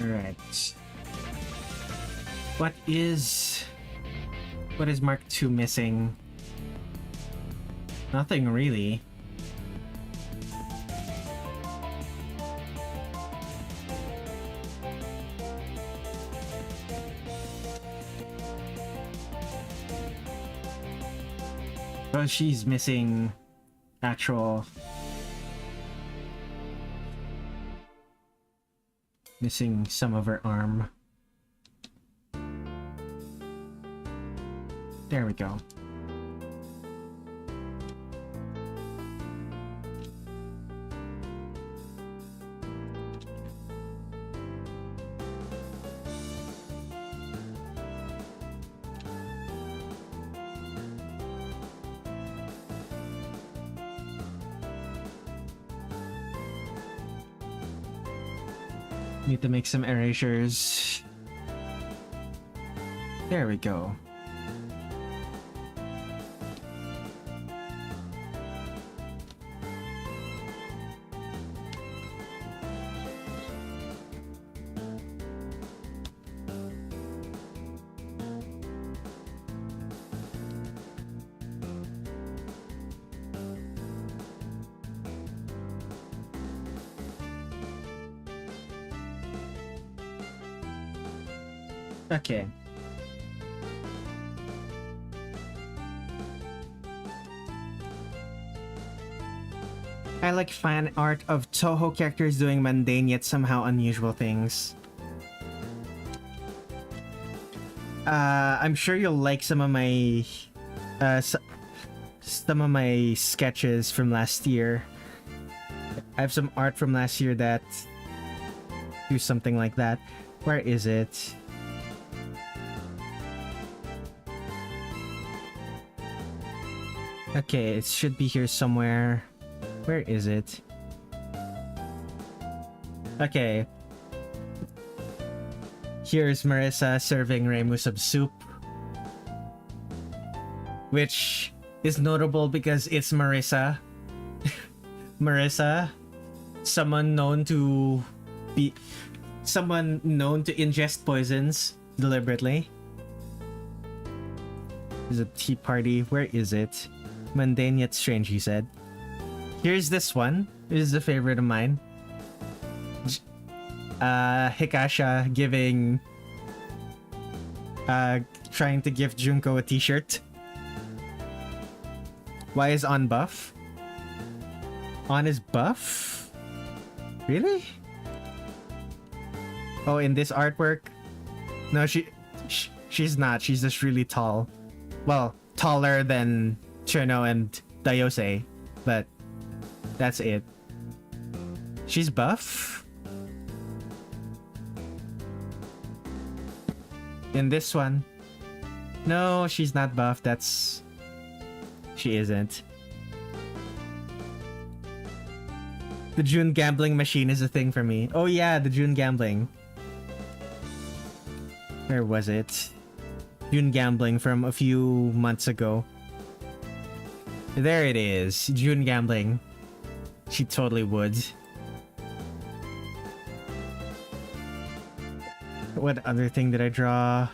Alright. What is Mark II missing? Nothing really. Oh, she's missing actual... Missing some of her arm. There we go. Need to make some erasures. There we go. Okay. I like fan art of Touhou characters doing mundane yet somehow unusual things. I'm sure you'll like some of my sketches from last year. I have some art from last year that do something like that. Where is it? Okay, it should be here somewhere. Where is it? Okay. Here's Marissa serving Reimu some soup. Which is notable because it's Marissa. Marissa, someone known to ingest poisons deliberately. There's a tea party. Where is it? Mundane yet strange, he said. Here's this one. This is a favorite of mine. Hikasha giving... trying to give Junko a t-shirt. Why is On buff? On is buff? Really? Oh, in this artwork? No, she's not. She's just really tall. Well, taller than Cherno and Dayose, but that's it. She's buff? In this one? No, she's not buff. She isn't. The June gambling machine is a thing for me. Oh yeah, the June gambling. Where was it? June gambling from a few months ago. There it is. June gambling. She totally would. What other thing did I draw?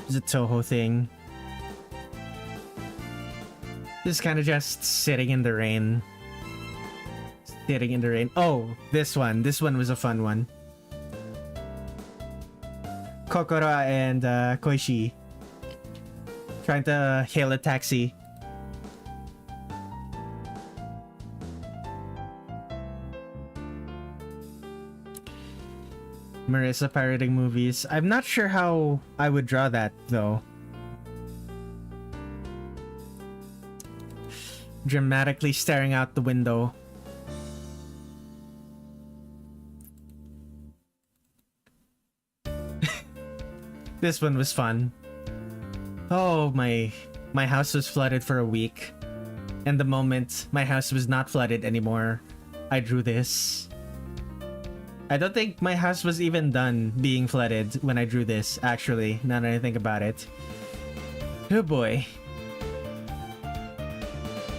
It's a Touhou thing. This kind of just sitting in the rain. Sitting in the rain. Oh, this one. This one was a fun one. Kokoro and Koishi trying to hail a taxi. Marissa pirating movies. I'm not sure how I would draw that though. Dramatically staring out the window. This one was fun. Oh, my house was flooded for a week. And the moment my house was not flooded anymore, I drew this. I don't think my house was even done being flooded when I drew this, actually, now that I think about it. Oh boy.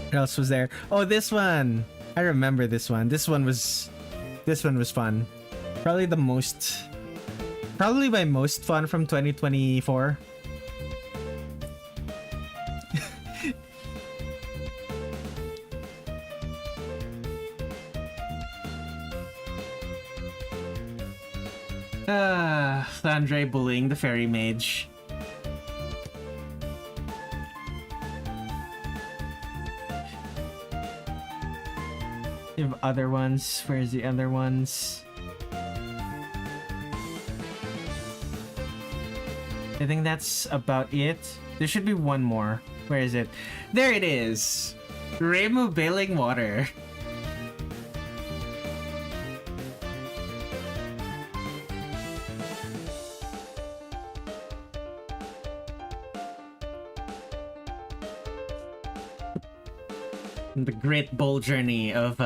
What else was there? Oh, this one! I remember this one. This one was fun. Probably the most Probably my most fun from 2024. Landre bullying the fairy mage. You have other ones. Where's the other ones? I think that's about it. There should be one more. Where is it? There it is! Rainbow bailing water. The great bowl journey of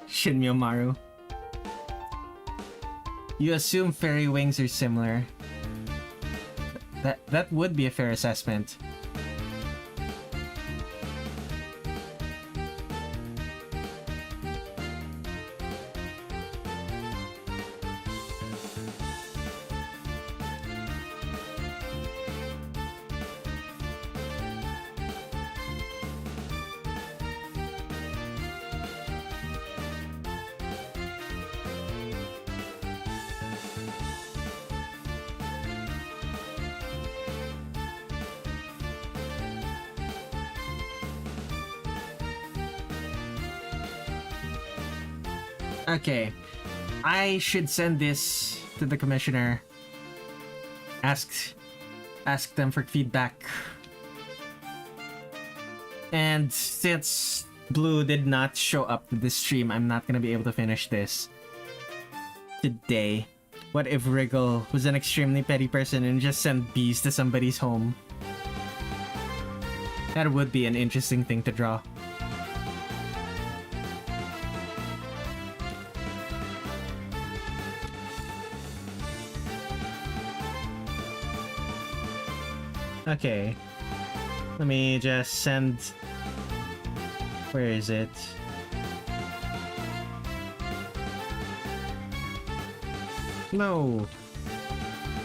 Shin Miyomaru. You assume fairy wings are similar. That would be a fair assessment. Okay, I should send this to the commissioner. Ask them for feedback. And since Blue did not show up to this stream, I'm not gonna be able to finish this today. What if Wriggle was an extremely petty person and just sent bees to somebody's home? That would be an interesting thing to draw. Okay, let me just send... Where is it? No!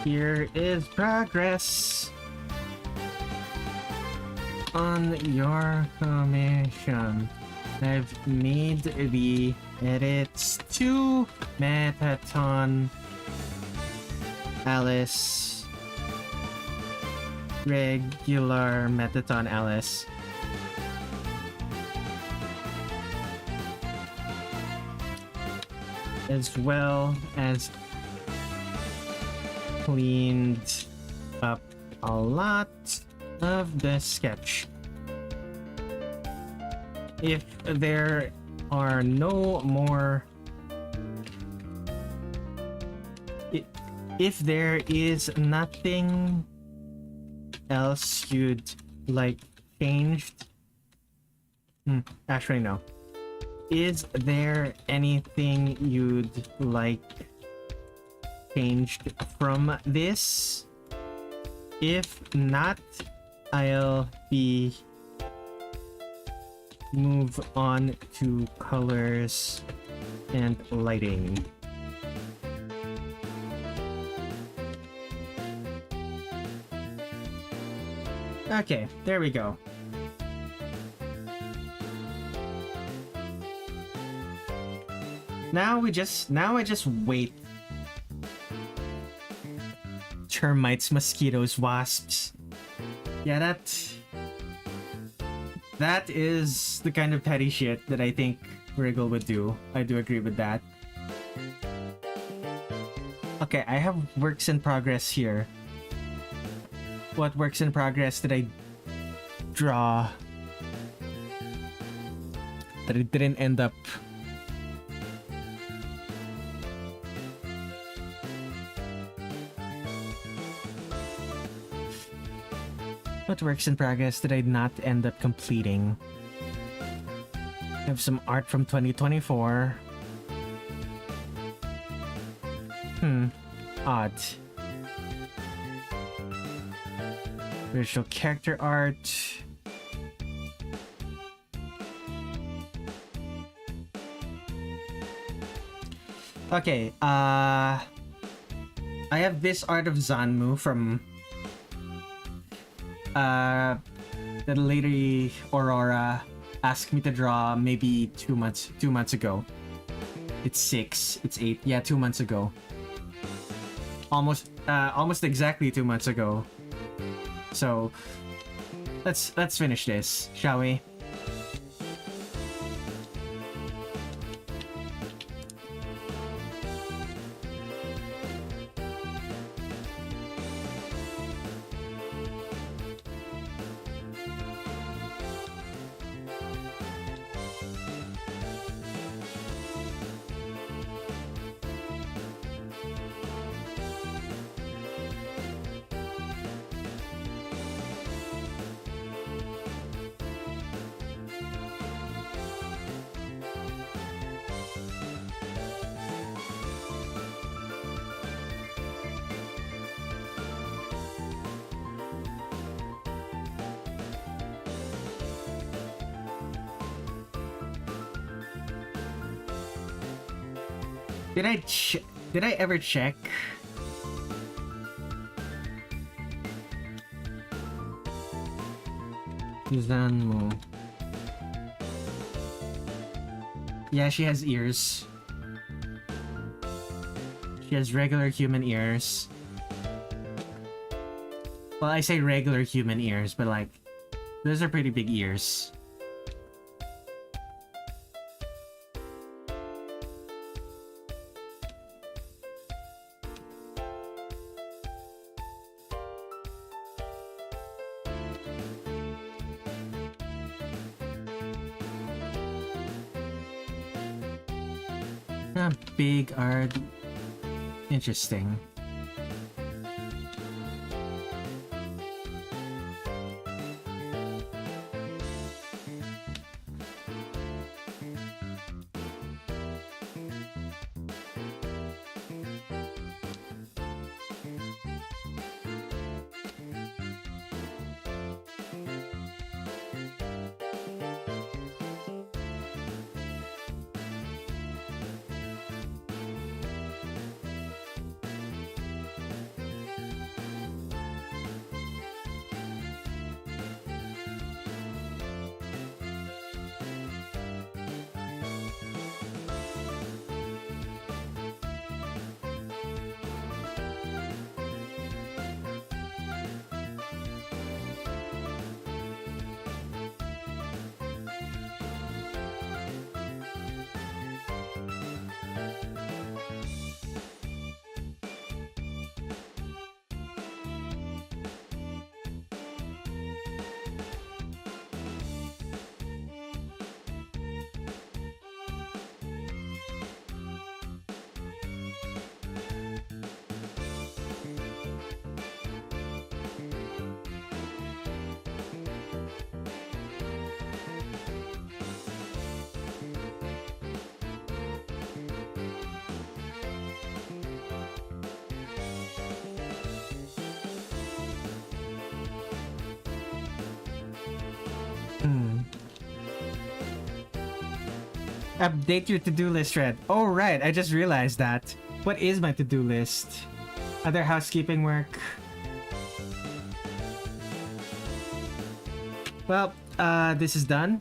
Here is progress on your commission. I've made the edits to Metaton Alice. Regular Metaton Alice. As well as cleaned up a lot of the sketch. If there are no more... If there is nothing else you'd like changed? Actually, no. Is there anything you'd like changed from this? If not, I'll be move on to colors and lighting. Okay, there we go. Now I just wait. Termites, mosquitoes, wasps. Yeah, that is the kind of petty shit that I think Wriggle would do. I do agree with that. Okay, I have works in progress here. What works in progress did I draw that it didn't end up? What works in progress did I not end up completing? I have some art from 2024. Odd. Visual character art. Okay, I have this art of Zanmu from the lady Aurora asked me to draw maybe 2 months ago. It's 6, it's 8, yeah, 2 months ago. Almost exactly 2 months ago. So let's finish this, shall we? Did I ever check? Zanmu. Yeah, she has ears. She has regular human ears. Well, I say regular human ears, but like, those are pretty big ears. Big art. Interesting. Update your to-do list, Red. Oh, right. I just realized that. What is my to-do list? Other housekeeping work. Well, this is done.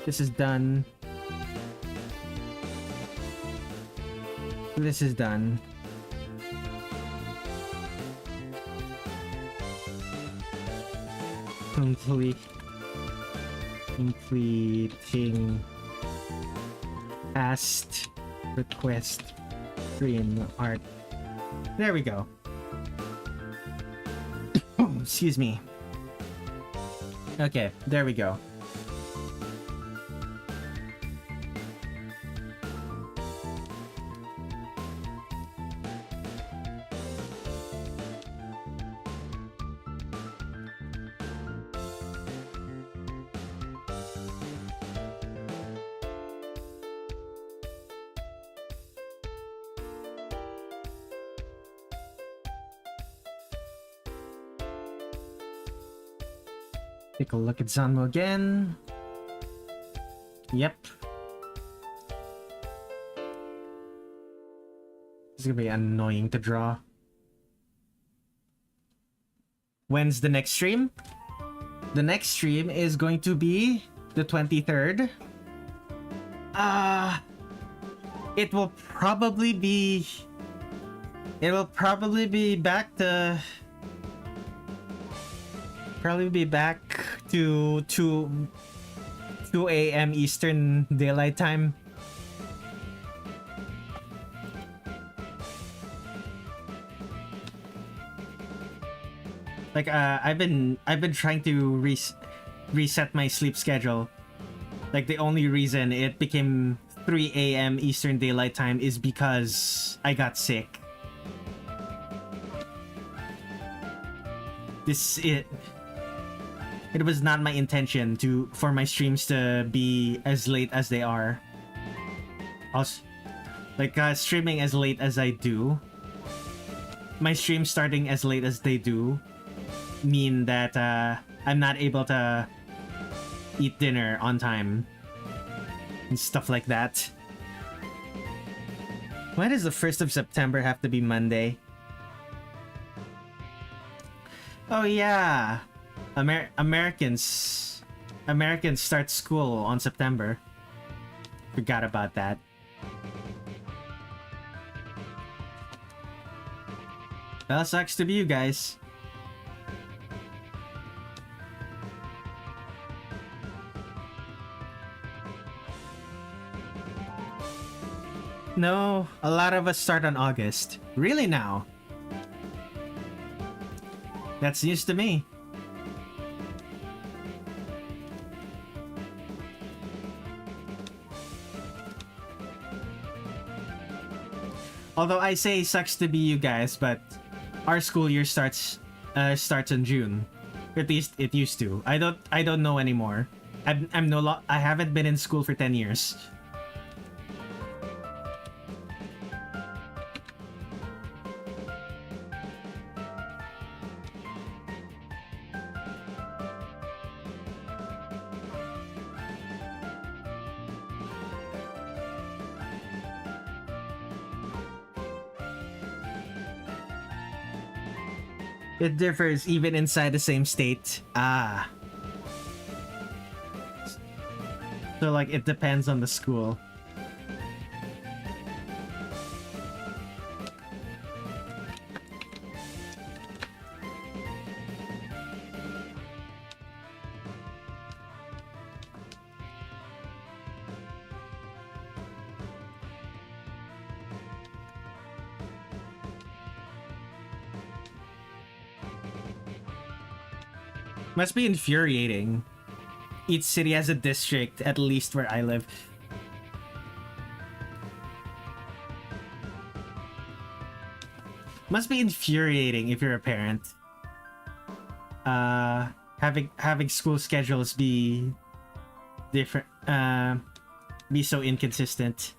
This is done. This is done. Completing past request screen art. There we go. Excuse me. Okay, there we go. Take a look at Zanmo again. Yep. It's gonna be annoying to draw. When's the next stream? The next stream is going to be the 23rd. It will probably be back to 2 a.m. Eastern Daylight Time. Like I've been trying to reset my sleep schedule. Like the only reason it became 3 a.m. Eastern Daylight Time is because I got sick. It was not my intention for my streams to be as late as they are. Also, like streaming as late as I do. My streams starting as late as they do mean that I'm not able to eat dinner on time and stuff like that. Why does the 1st of September have to be Monday? Oh yeah, Americans start school on September. Forgot about that. Well, sucks to be you guys. No, a lot of us start on August. Really now? That's news to me. Although I say sucks to be you guys, but our school year starts in June. At least it used to. I don't know anymore. I haven't been in school for 10 years. It differs even inside the same state. Ah. So like it depends on the school. Must be infuriating. Each city has a district, at least where I live. Must be infuriating if you're a parent. Having school schedules be different, be so inconsistent.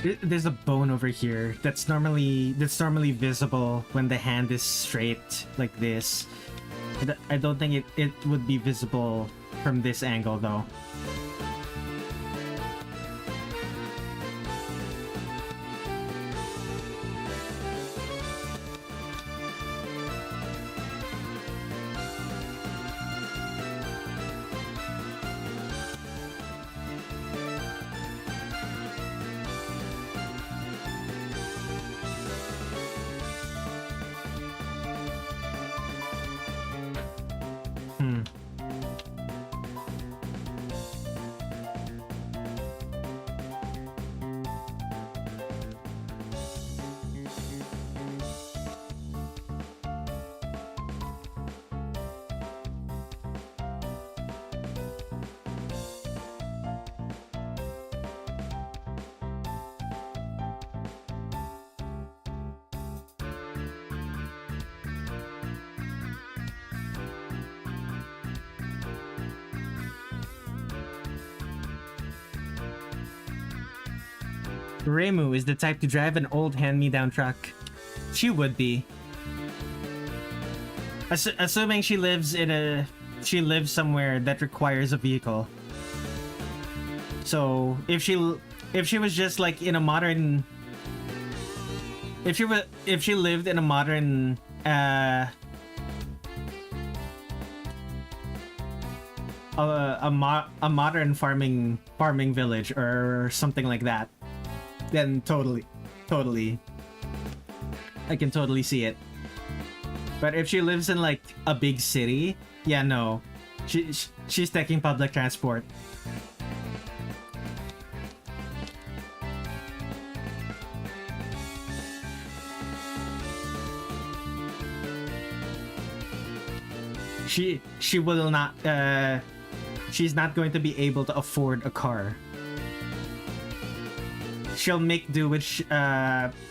There's a bone over here that's normally visible when the hand is straight like this. I don't think it would be visible from this angle though. Reimu is the type to drive an old hand-me-down truck. She would be. Assuming she lives somewhere that requires a vehicle. So if she was just like in a modern, if she lived in a modern a modern farming village or something like that, then totally I can totally see it. But if she lives in like a big city, yeah, no, she's taking public transport. She will not she's not going to be able to afford a car. She'll make do with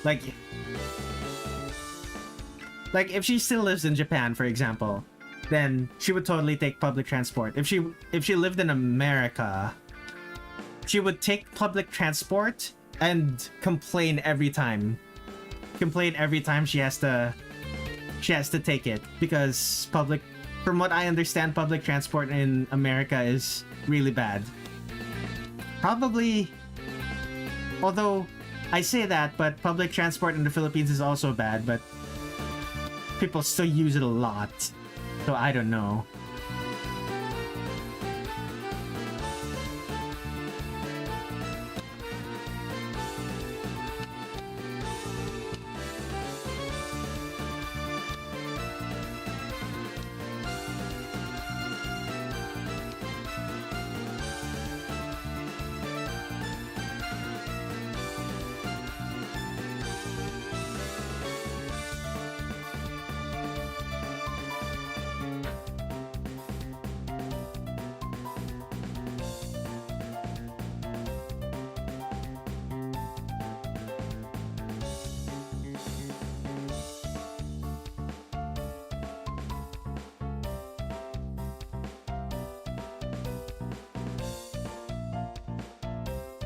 like if she still lives in Japan, for example, then she would totally take public transport. If she lived in America, she would take public transport and complain every time she has to take it, because from what I understand, public transport in America is really bad. Probably, although I say that, but public transport in the Philippines is also bad, but people still use it a lot. So I don't know.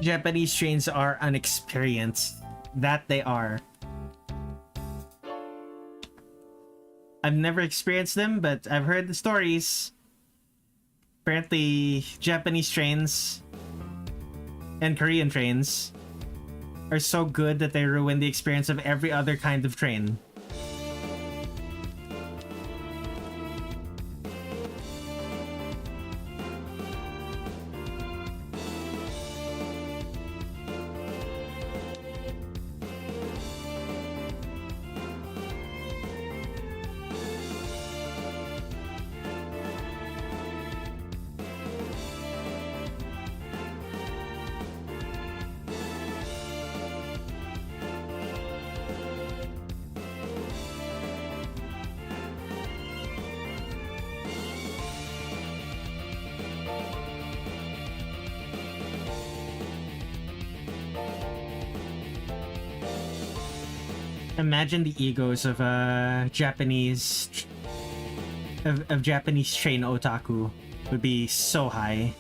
Japanese trains are unexperienced. That they are. I've never experienced them, but I've heard the stories. Apparently, Japanese trains and Korean trains are so good that they ruin the experience of every other kind of train. Imagine the egos of Japanese train otaku would be so high.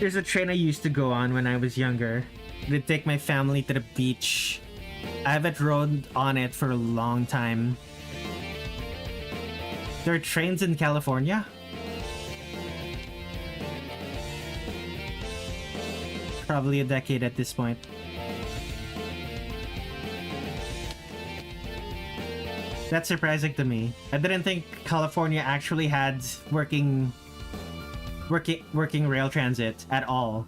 There's a train I used to go on when I was younger. It'd take my family to the beach. I haven't rode on it for a long time. There are trains in California? Probably a decade at this point. That's surprising to me. I didn't think California actually had working rail transit at all.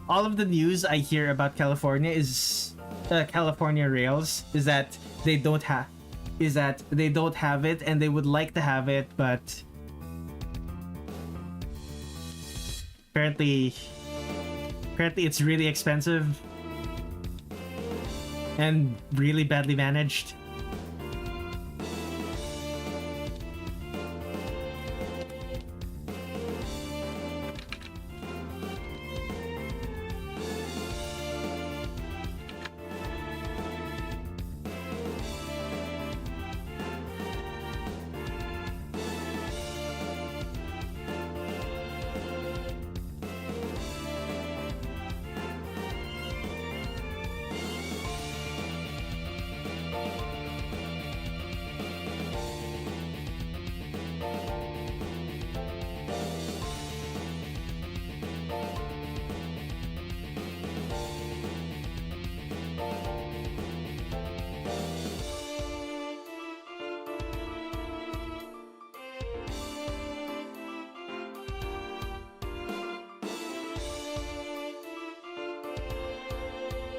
All of the news I hear about California is California rails is that they don't have it and they would like to have it, but apparently it's really expensive and really badly managed.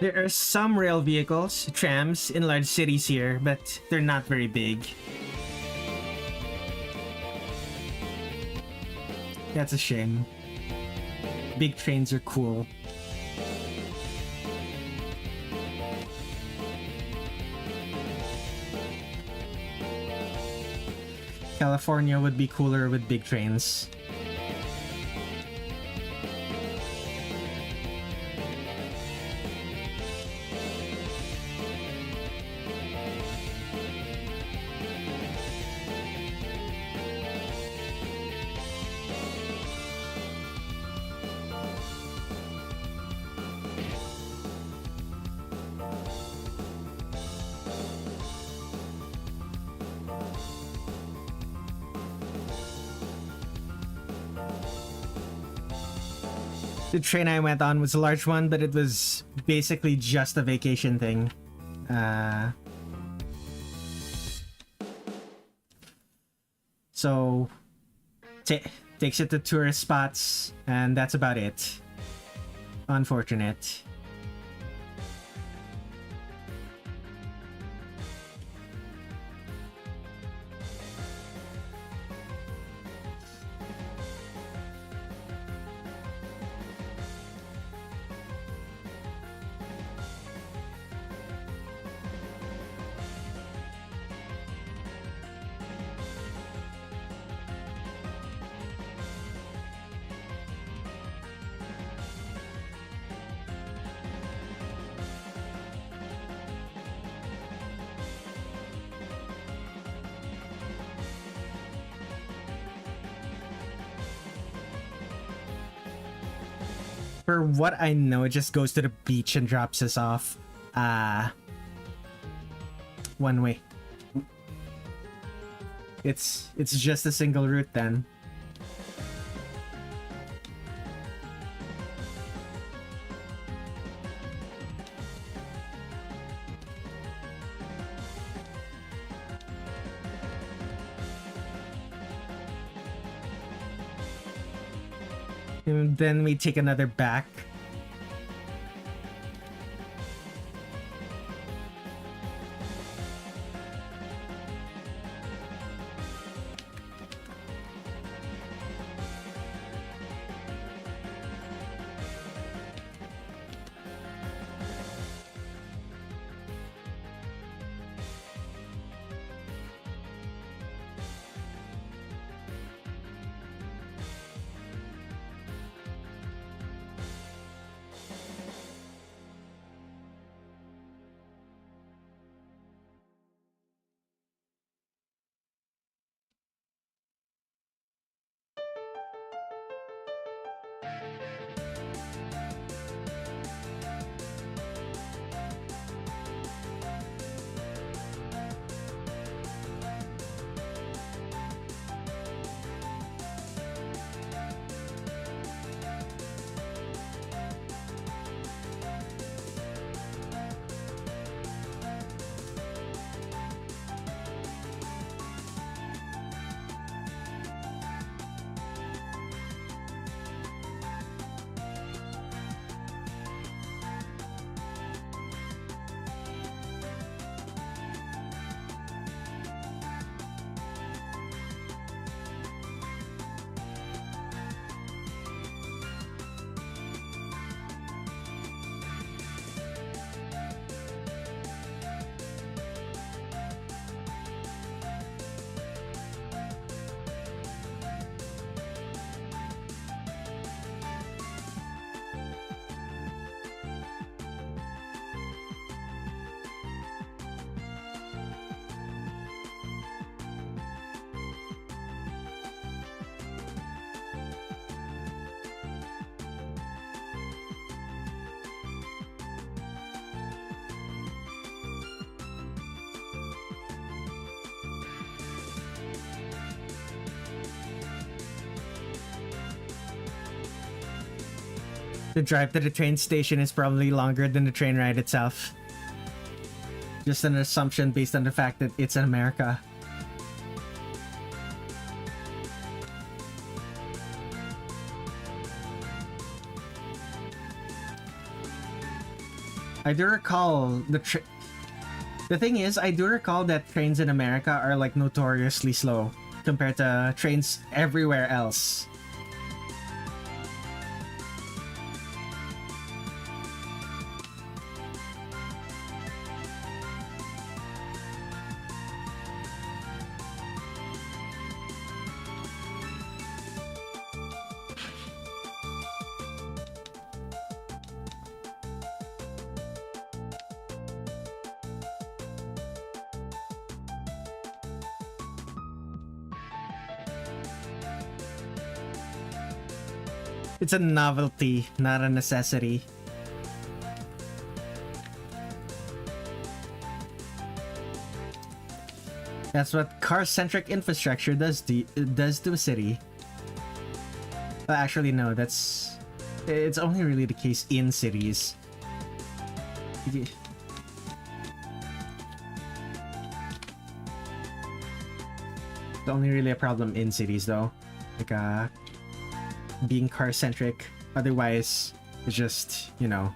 There are some rail vehicles, trams, in large cities here, but they're not very big. That's a shame. Big trains are cool. California would be cooler with big trains. The train I went on was a large one, but it was basically just a vacation thing. So, takes you to tourist spots, and that's about it. Unfortunate. For what I know, it just goes to the beach and drops us off. One way. It's just a single route then. And then we take another back. The drive to the train station is probably longer than the train ride itself. Just an assumption based on the fact that it's in America. I do recall the thing is, I do recall that trains in America are like notoriously slow compared to trains everywhere else. It's a novelty, not a necessity. That's what car-centric infrastructure does to a city. Well, actually, no, it's only really the case in cities. It's only really a problem in cities, though. Like, being car-centric. Otherwise, it's just, you know.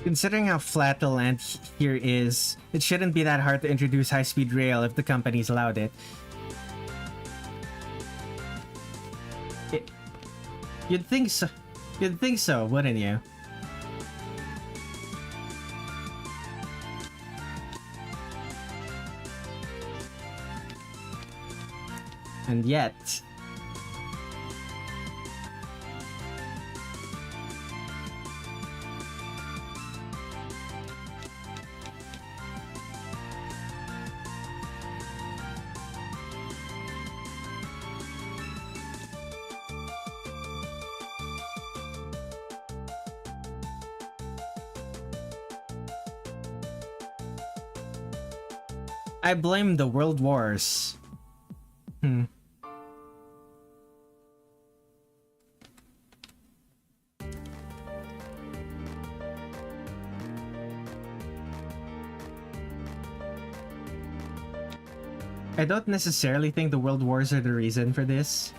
Considering how flat the land here is, it shouldn't be that hard to introduce high-speed rail if the companies allowed it. You'd think so. You'd think so, wouldn't you? And yet... I blame the world wars. I don't necessarily think the world wars are the reason for this.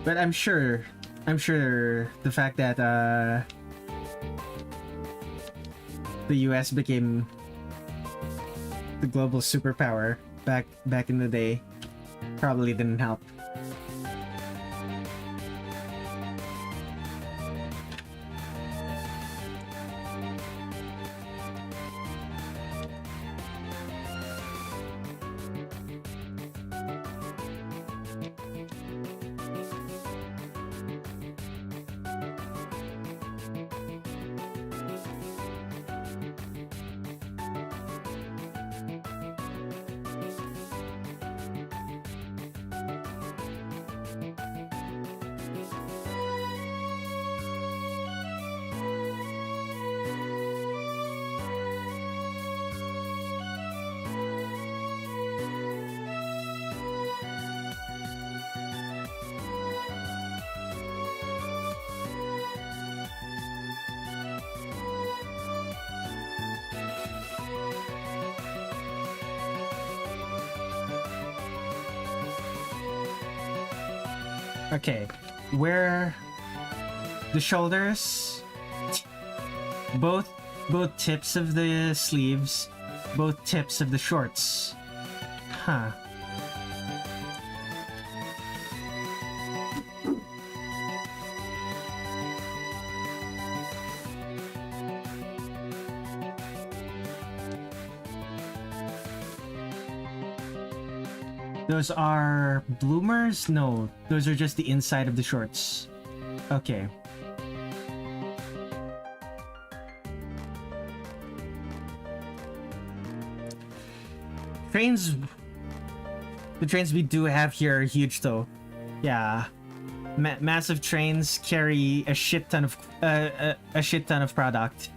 But I'm sure the fact that the US became the global superpower back in the day probably didn't help. Okay, where the shoulders, both tips of the sleeves, both tips of the shorts. Huh. Those are bloomers? No, those are just the inside of the shorts. Okay. Trains... The trains we do have here are huge though. Yeah. Massive trains carry a shit ton of product.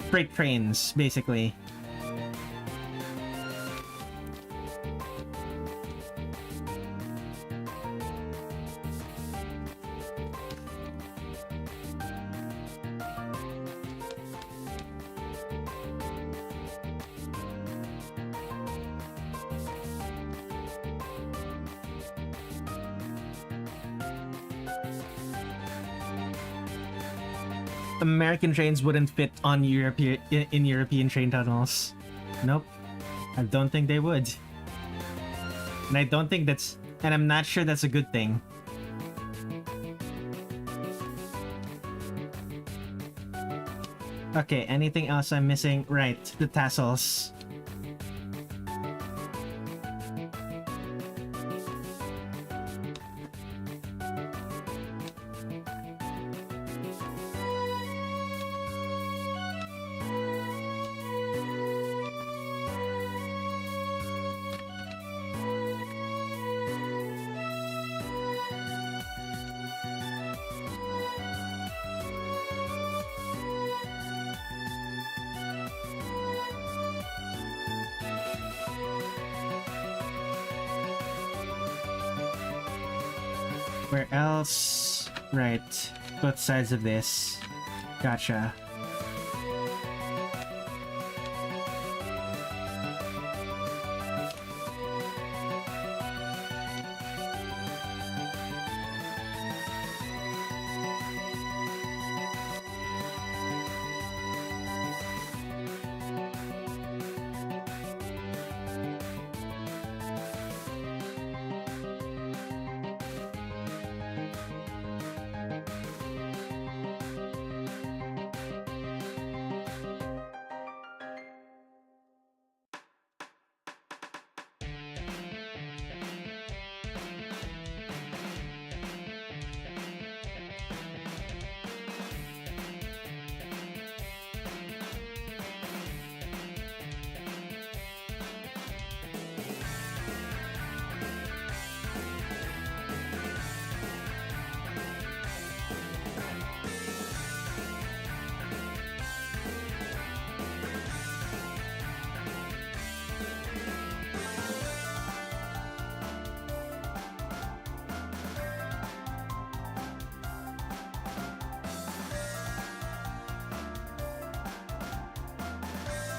Freight trains, basically. American trains wouldn't fit on in European train tunnels. Nope. I don't think they would. And I don't think that's... And I'm not sure that's a good thing. Okay, anything else I'm missing? Right, the tassels. Where else? Right. Both sides of this. Gotcha.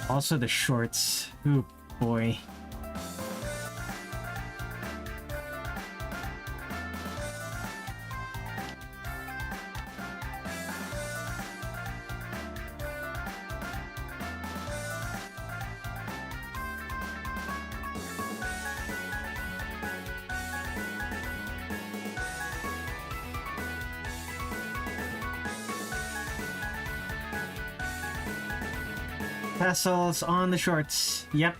Also the shorts. Ooh, boy. Tassels on the shorts. Yep.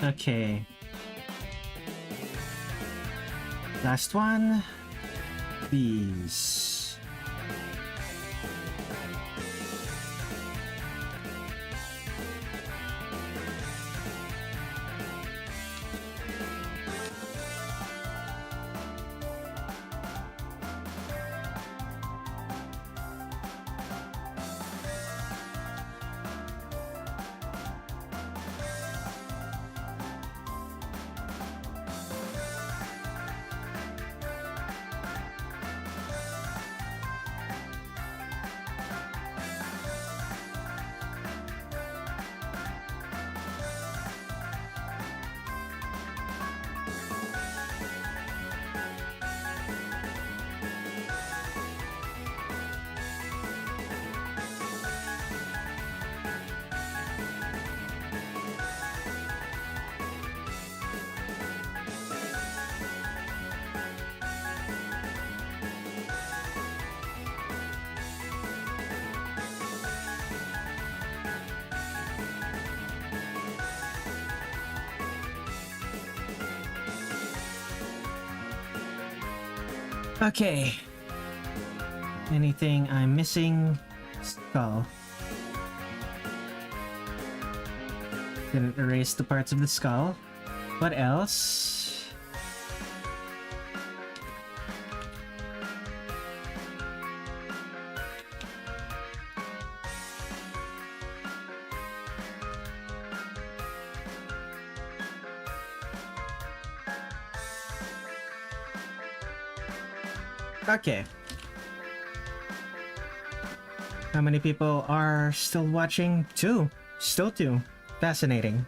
Okay. Last one. These. Okay. Anything I'm missing? Skull. Didn't erase the parts of the skull. What else? Okay. How many people are still watching? 2. Still 2. Fascinating.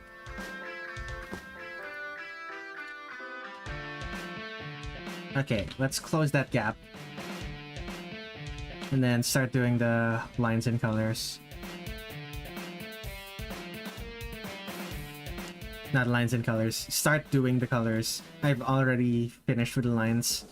Okay, let's close that gap. And then start doing the lines and colors. Not lines and colors. Start doing the colors. I've already finished with the lines.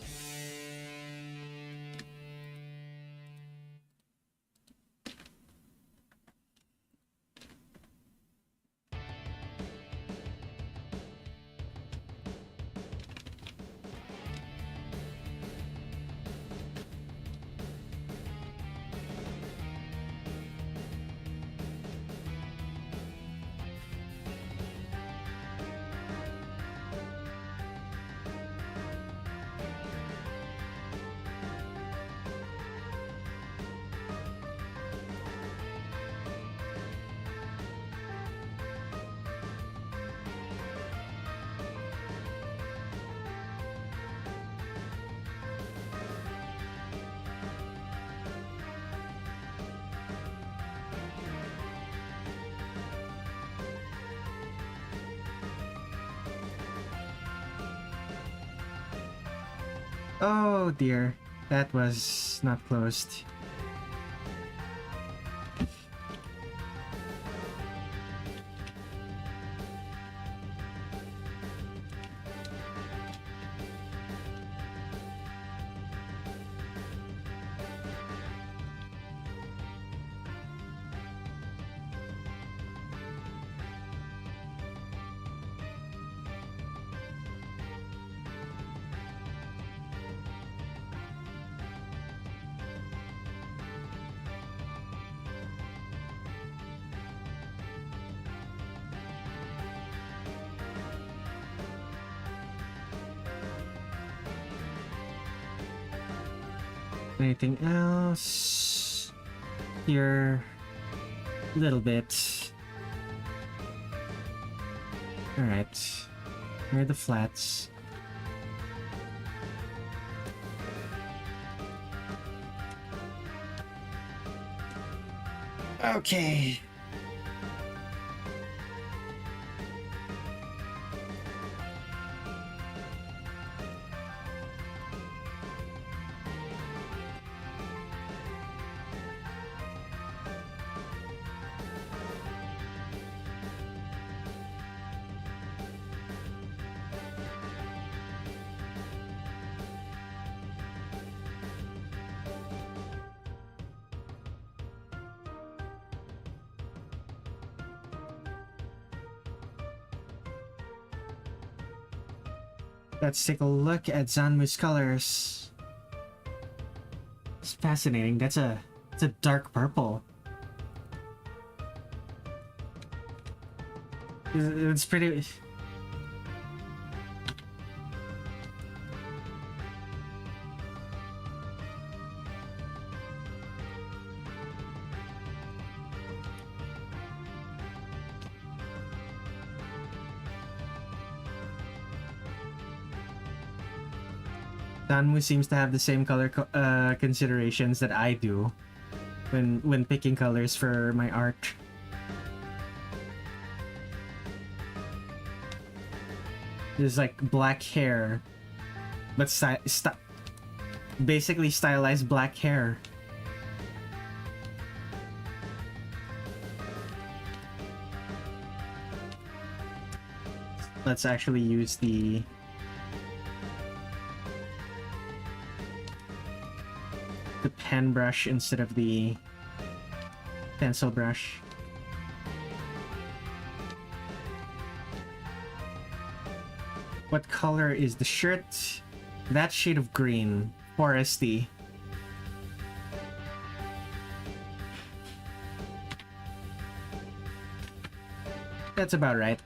Oh dear, that was not closed. Anything else? Here, a little bit. All right, here are the flats. Okay. Let's take a look at Zanmu's colors. It's fascinating. It's a dark purple. It's pretty. Danmu seems to have the same color considerations that I do when picking colors for my art. There's like black hair, but basically stylized black hair. Let's actually use the pen brush instead of the pencil brush. What color is the shirt? That shade of green, foresty. That's about right.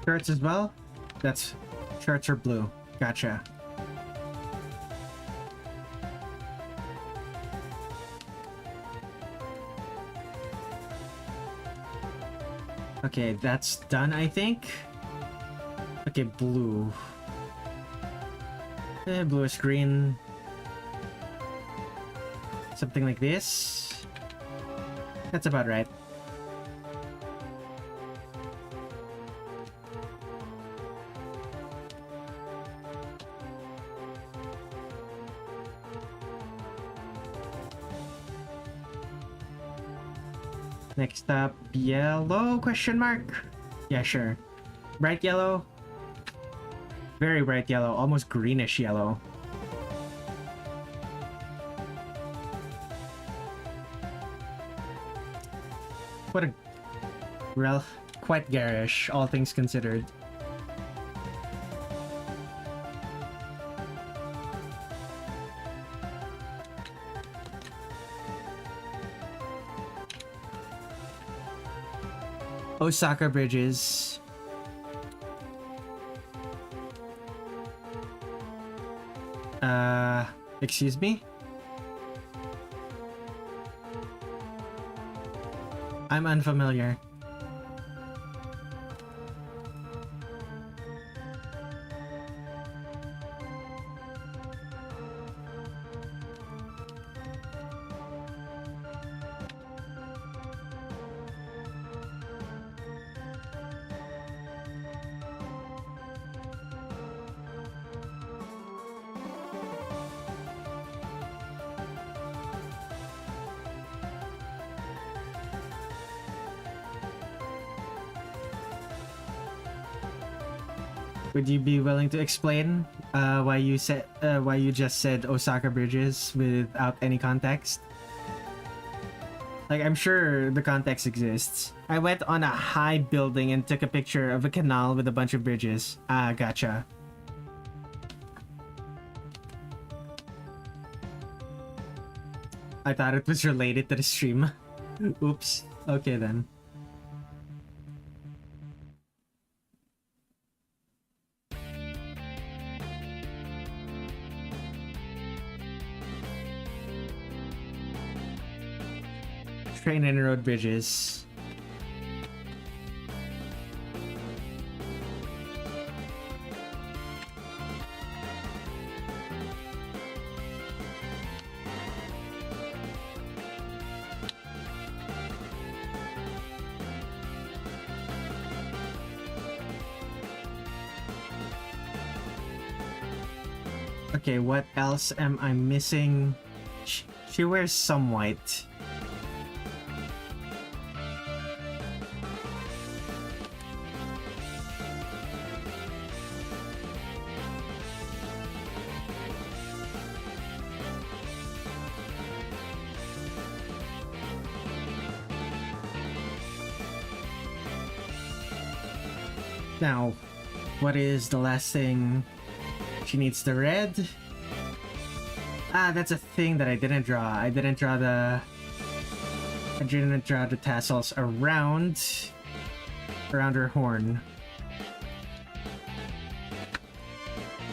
Shirts as well? That's shirts are blue. Gotcha. Okay, that's done, I think. Okay, blue. Bluish green. Something like this. That's about right. Next up, yellow question mark? Yeah, sure. Bright yellow? Very bright yellow, almost greenish yellow. What a quite garish, all things considered. Osaka bridges. Excuse me? I'm unfamiliar. Would you be willing to explain why you just said Osaka bridges without any context? Like, I'm sure the context exists. I went on a high building and took a picture of a canal with a bunch of bridges. Ah, gotcha. I thought it was related to the stream. Oops. Okay then. Train and road bridges. Okay, what else am I missing? She wears some white. Now, what is the last thing? She needs the red. Ah, that's a thing that I didn't draw. I didn't draw the tassels around her horn.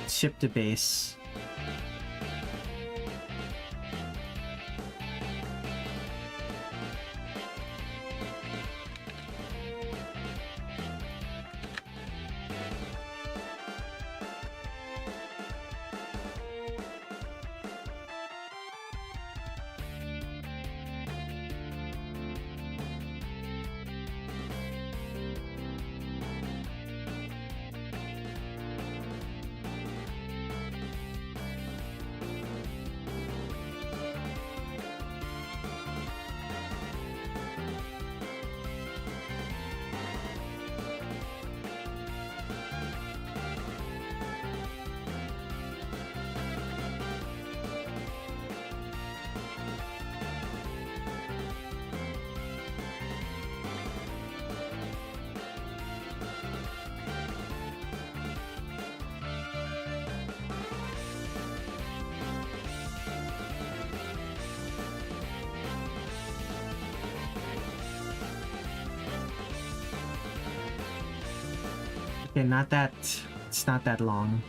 Ship to base. Okay, not that... It's not that long.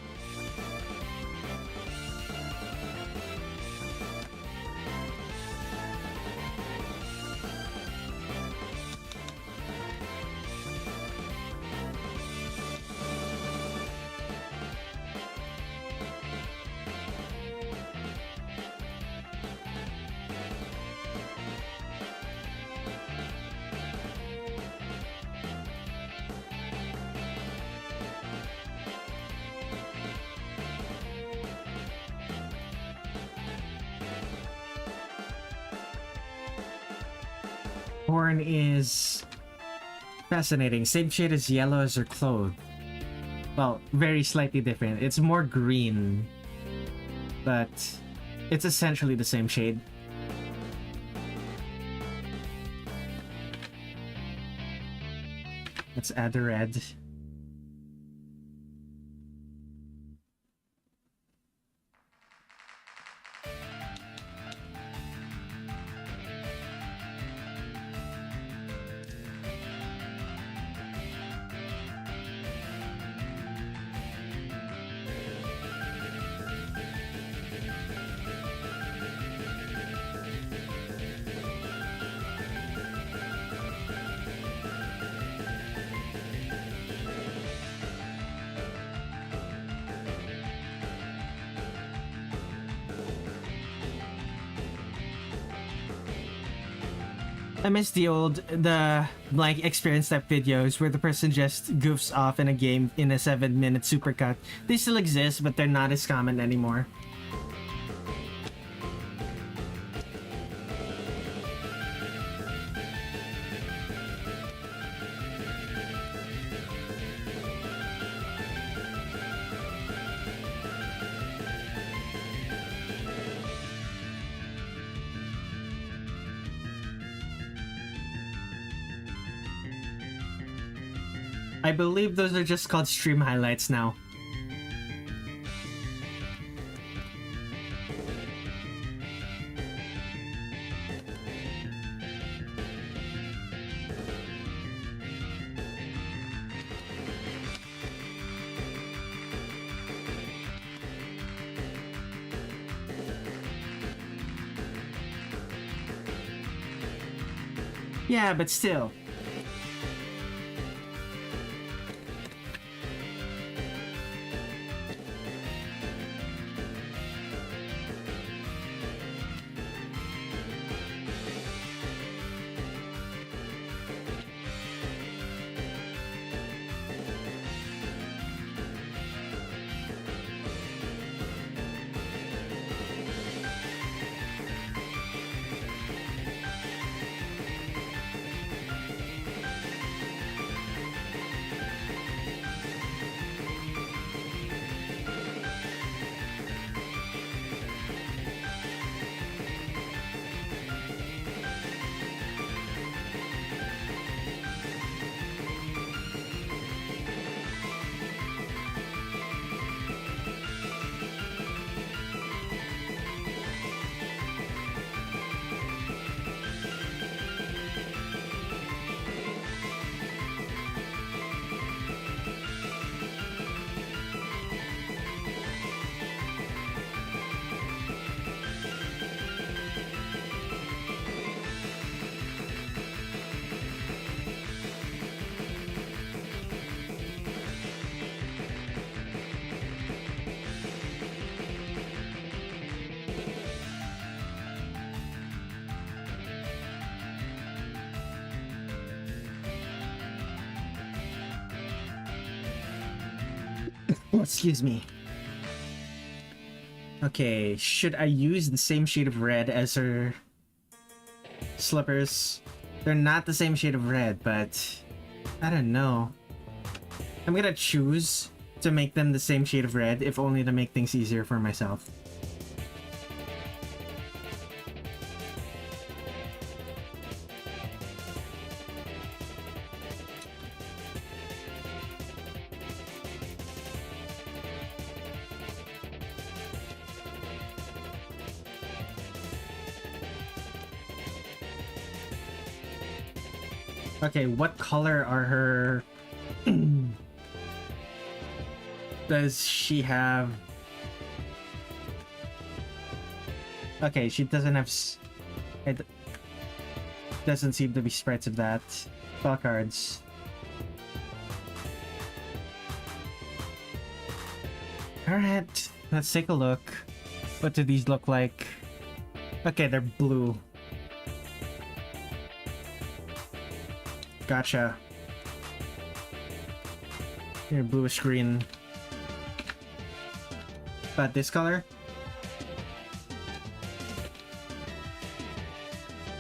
Horn is fascinating. Same shade as yellow as her clothes. Well, very slightly different. It's more green, but it's essentially the same shade. Let's add the red. I miss the blank experience type videos where the person just goofs off in a game in a 7-minute supercut. They still exist, but they're not as common anymore. I believe those are just called stream highlights now. Yeah, but still. Excuse me. Okay, should I use the same shade of red as her slippers? They're not the same shade of red, but I don't know. I'm gonna choose to make them the same shade of red, if only to make things easier for myself. Okay, what color are her... Does she have... Okay, she doesn't have... It doesn't seem to be sprites of that. Spell cards. Alright, let's take a look. What do these look like? Okay, they're blue. Gotcha. Here, bluish green. But this color?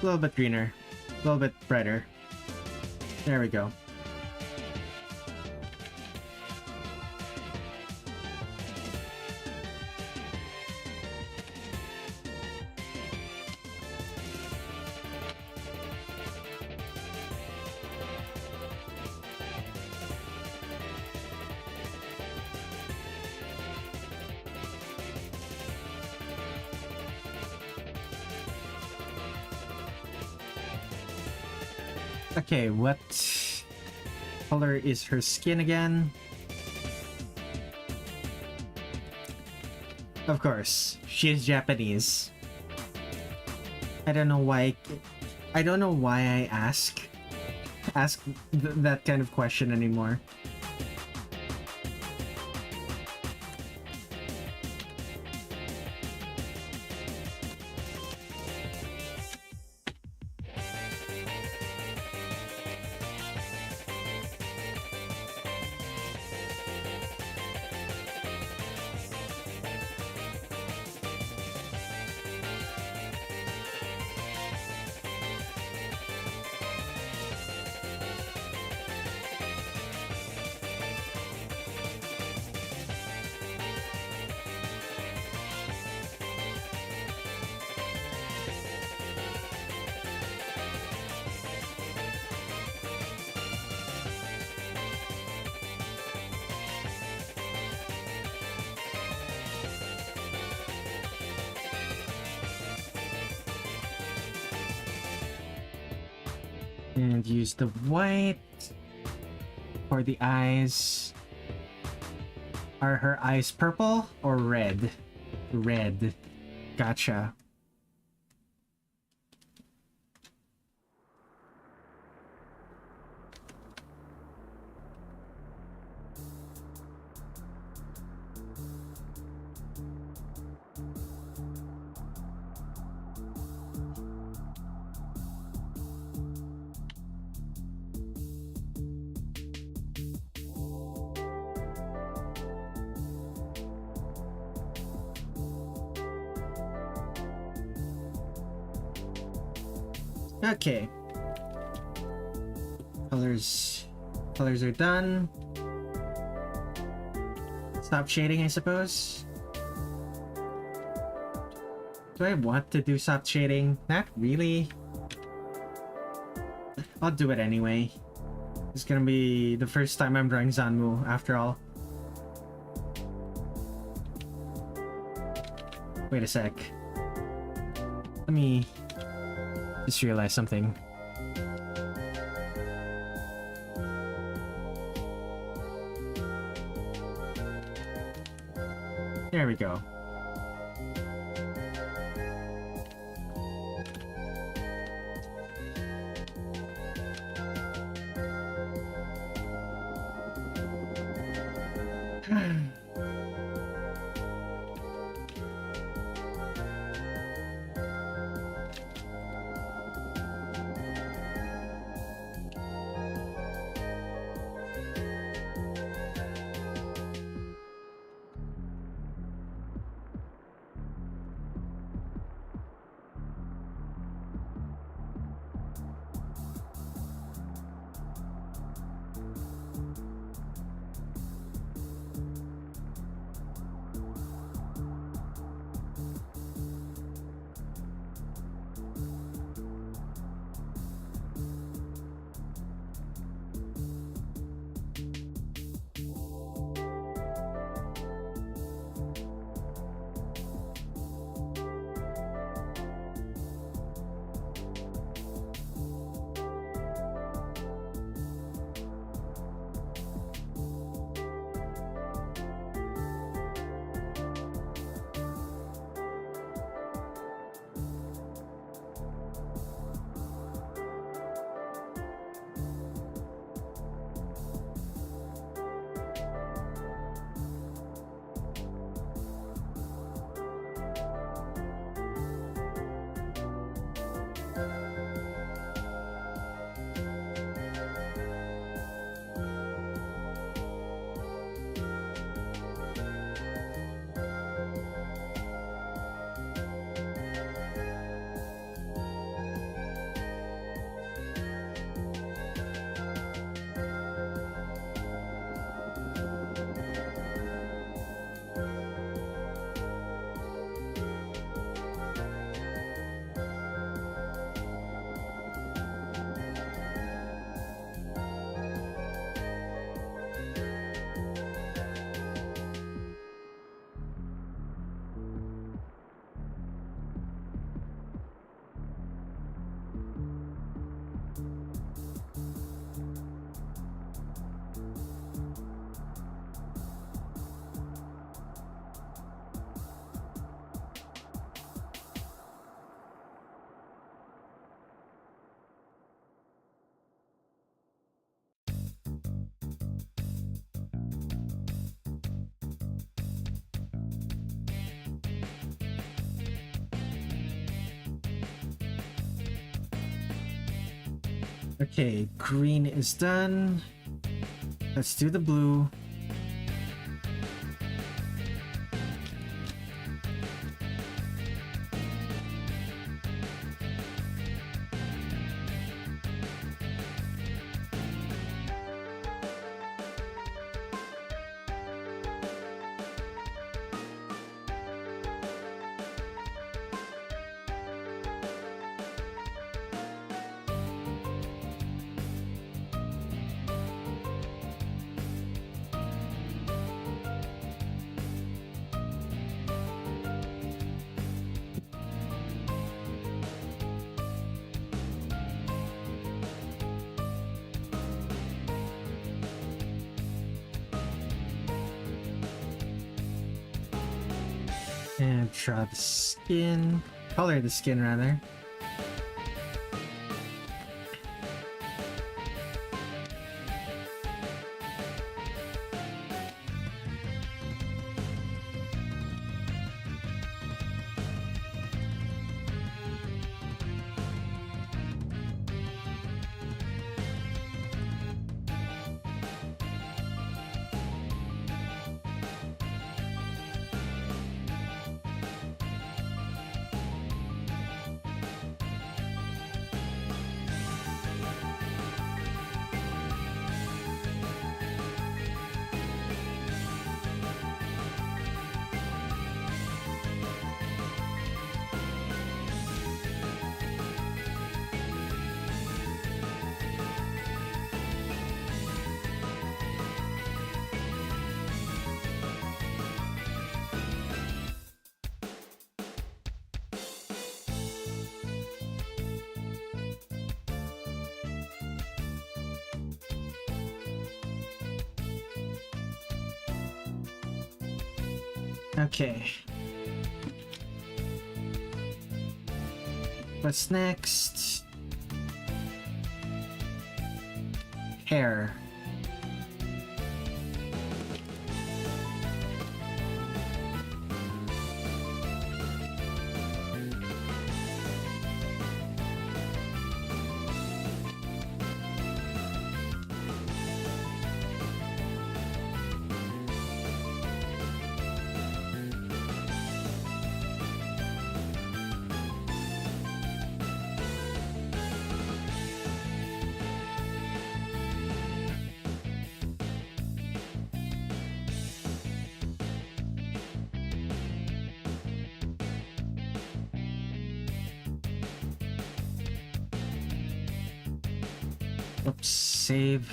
A little bit greener. A little bit brighter. There we go. Okay, what color is her skin again? Of course, she is Japanese. I don't know why I ask that kind of question anymore. And use the white for the eyes. Are her eyes purple or red? Red. Gotcha. Okay. Colors are done. Stop shading, I suppose. Do I want to do soft shading? Not really. I'll do it anyway. It's gonna be the first time I'm drawing Zanmu, after all. Wait a sec. Let me just realize something. There we go. Okay, green is done. Let's do the blue. And draw the skin. Color the skin, rather. Okay. What's next? Hair. Oops, save.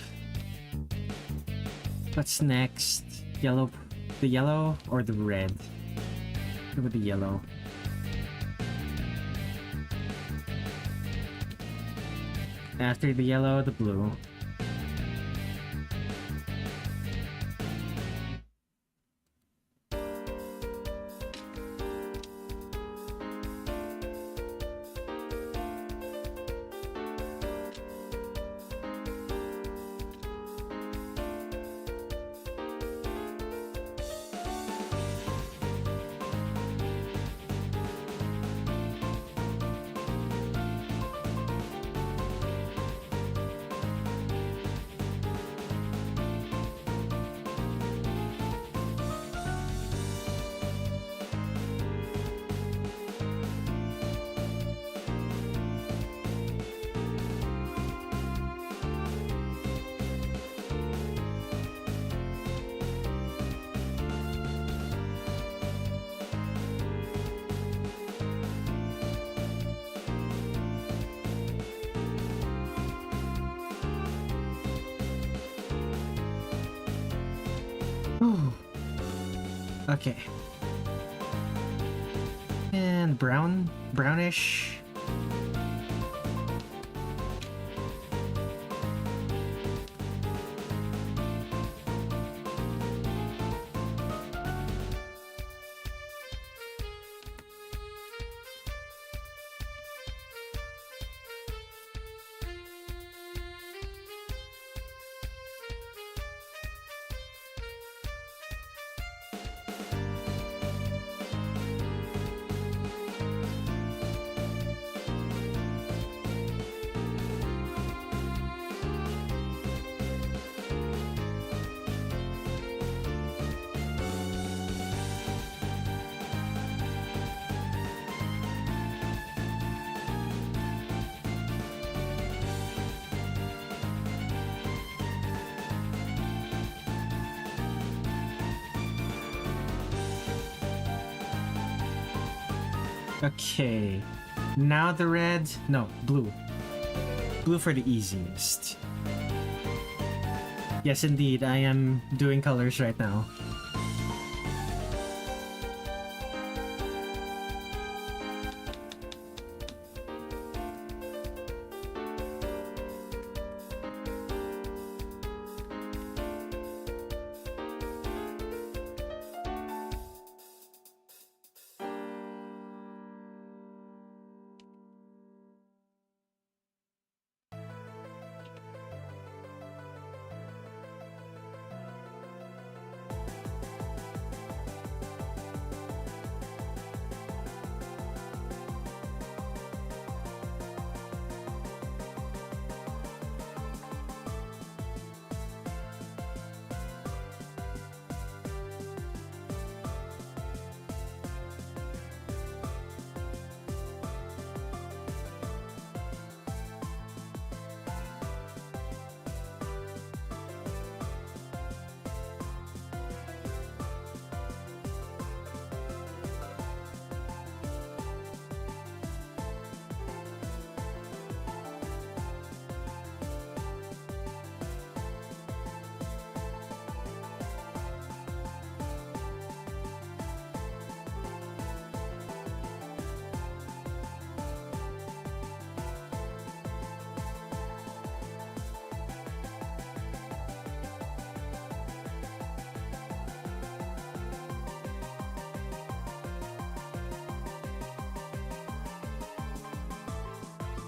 What's next? Yellow, the yellow or the red? Go with the yellow. After the yellow, the blue. Okay. And brownish. Okay. Now the red. No, blue. Blue for the easiest. Yes, indeed. I am doing colors right now.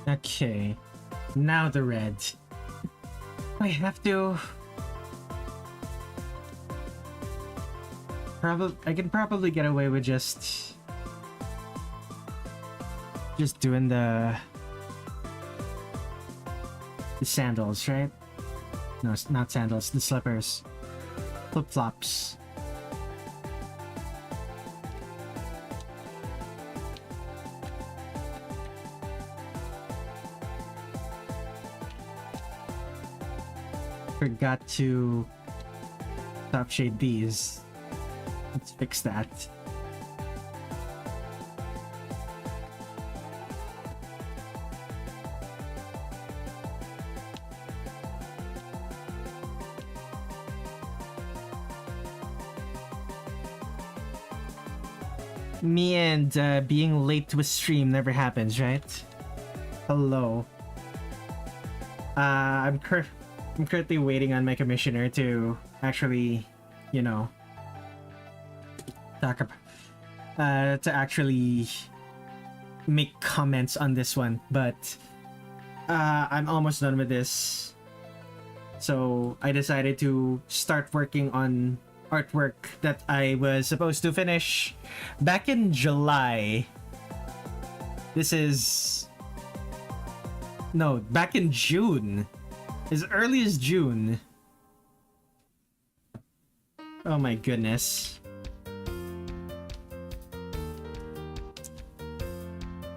Okay, now the red. I have to... I can probably get away with just doing the sandals, right? No, it's not sandals, the slippers. Flip-flops. Forgot to top shade these. Let's fix that. Me and being late to a stream never happens, right? Hello. I'm currently waiting on my commissioner to actually, you know, talk about, to actually make comments on this one, but I'm almost done with this. So I decided to start working on artwork that I was supposed to finish back in July. This is... No, back in June. As early as June. Oh my goodness.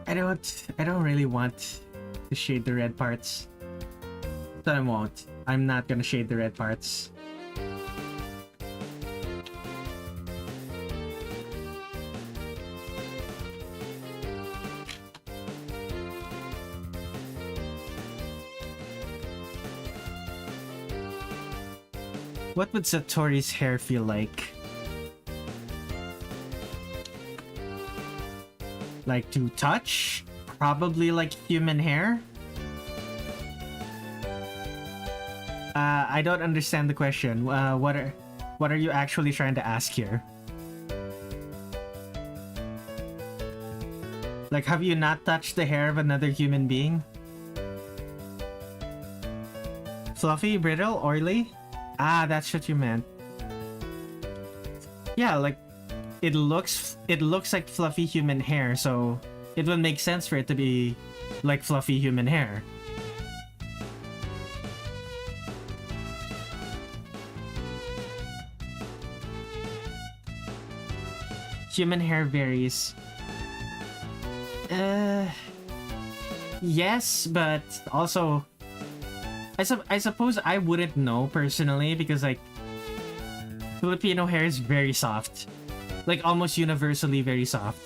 I don't really want to shade the red parts. So I won't. I'm not gonna shade the red parts. What would Satori's hair feel like? Like to touch? Probably like human hair? I don't understand the question. What are you actually trying to ask here? Like, have you not touched the hair of another human being? Fluffy, brittle, oily? Ah, that's what you meant. Yeah, like it looks like fluffy human hair, so it would make sense for it to be like fluffy human hair. Human hair varies. Yes, but also I suppose I wouldn't know personally because like Filipino hair is very soft. Like almost universally very soft.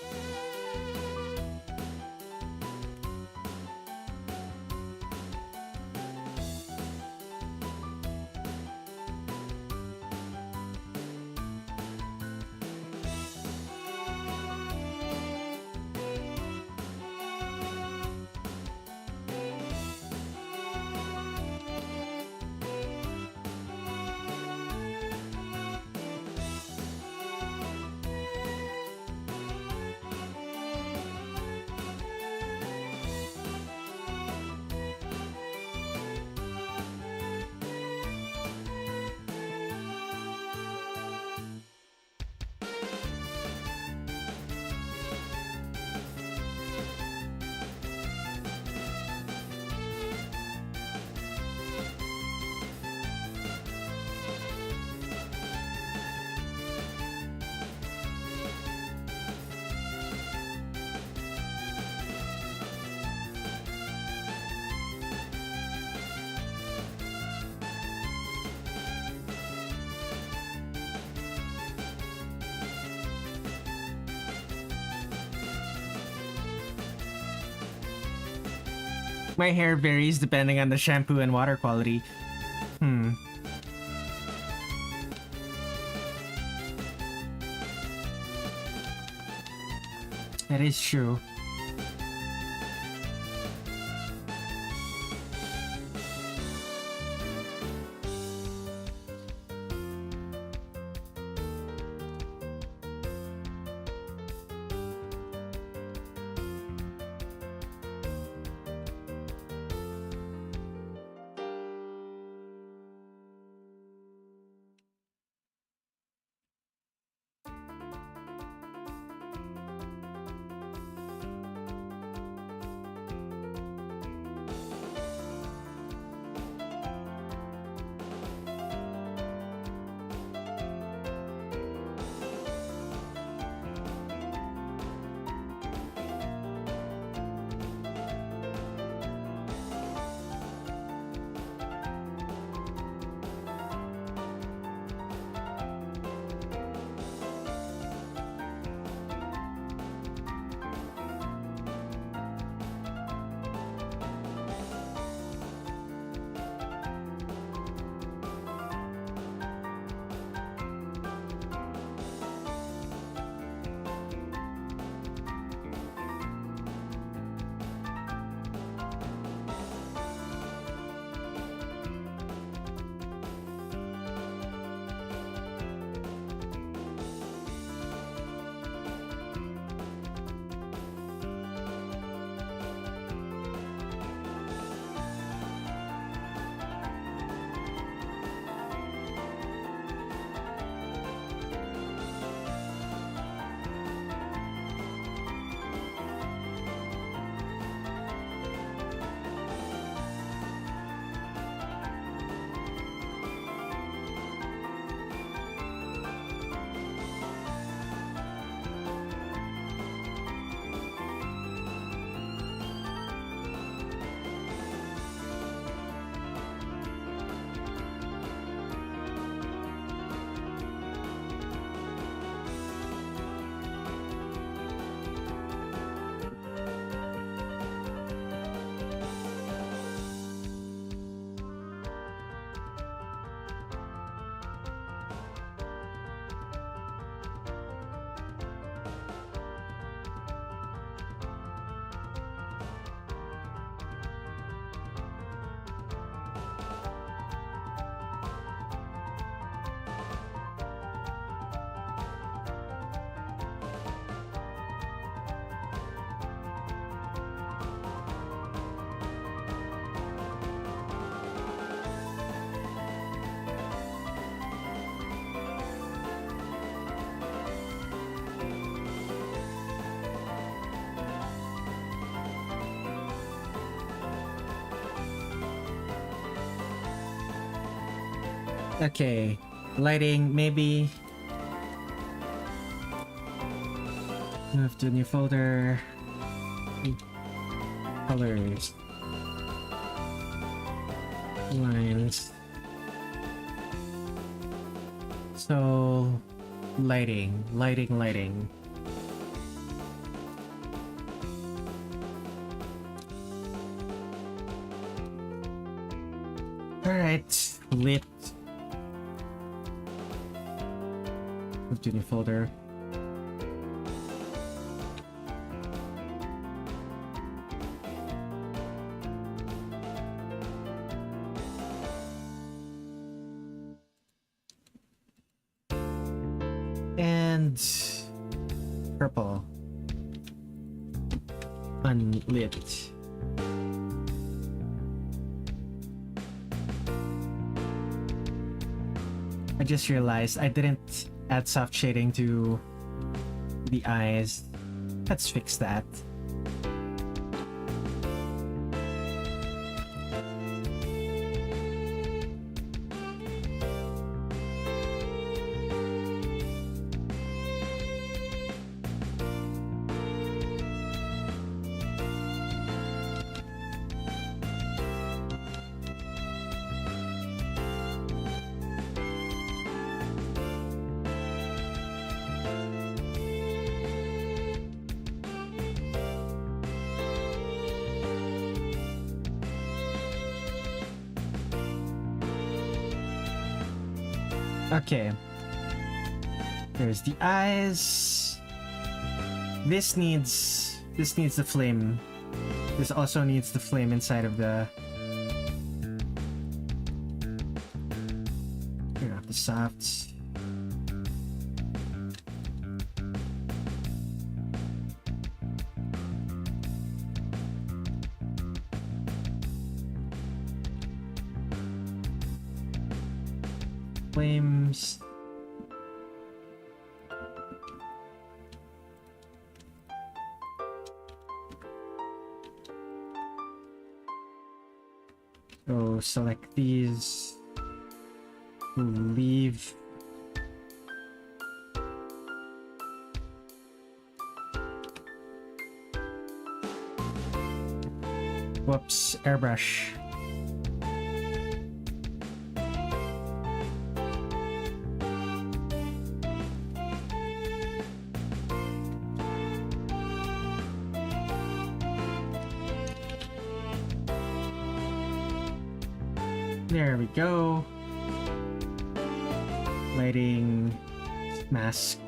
My hair varies depending on the shampoo and water quality. That is true. Okay, lighting, maybe. Move to new folder. Colors. Lines. So, lighting. Alright, lit. Move to new folder. And purple. Unlit. I just realized I didn't add soft shading to the eyes. Let's fix that. Okay. There's the eyes. This needs the flame. This also needs the flame inside of the... Turn off the softs. Flames. So select these. Leave. Whoops, airbrush. There we go. Lighting mask.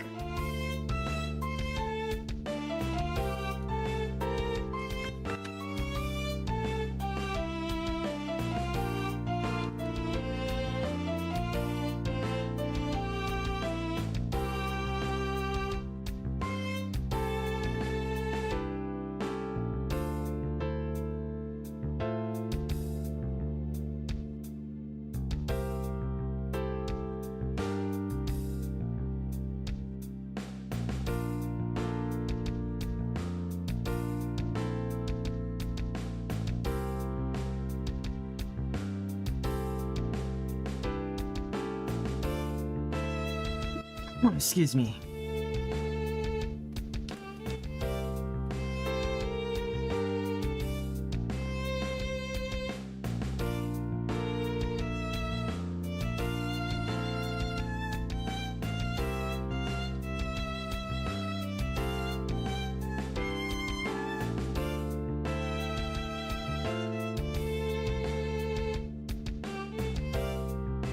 Oh, excuse me.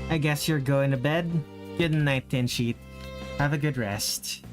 I guess you're going to bed? Good night, Tin Sheet. Have a good rest.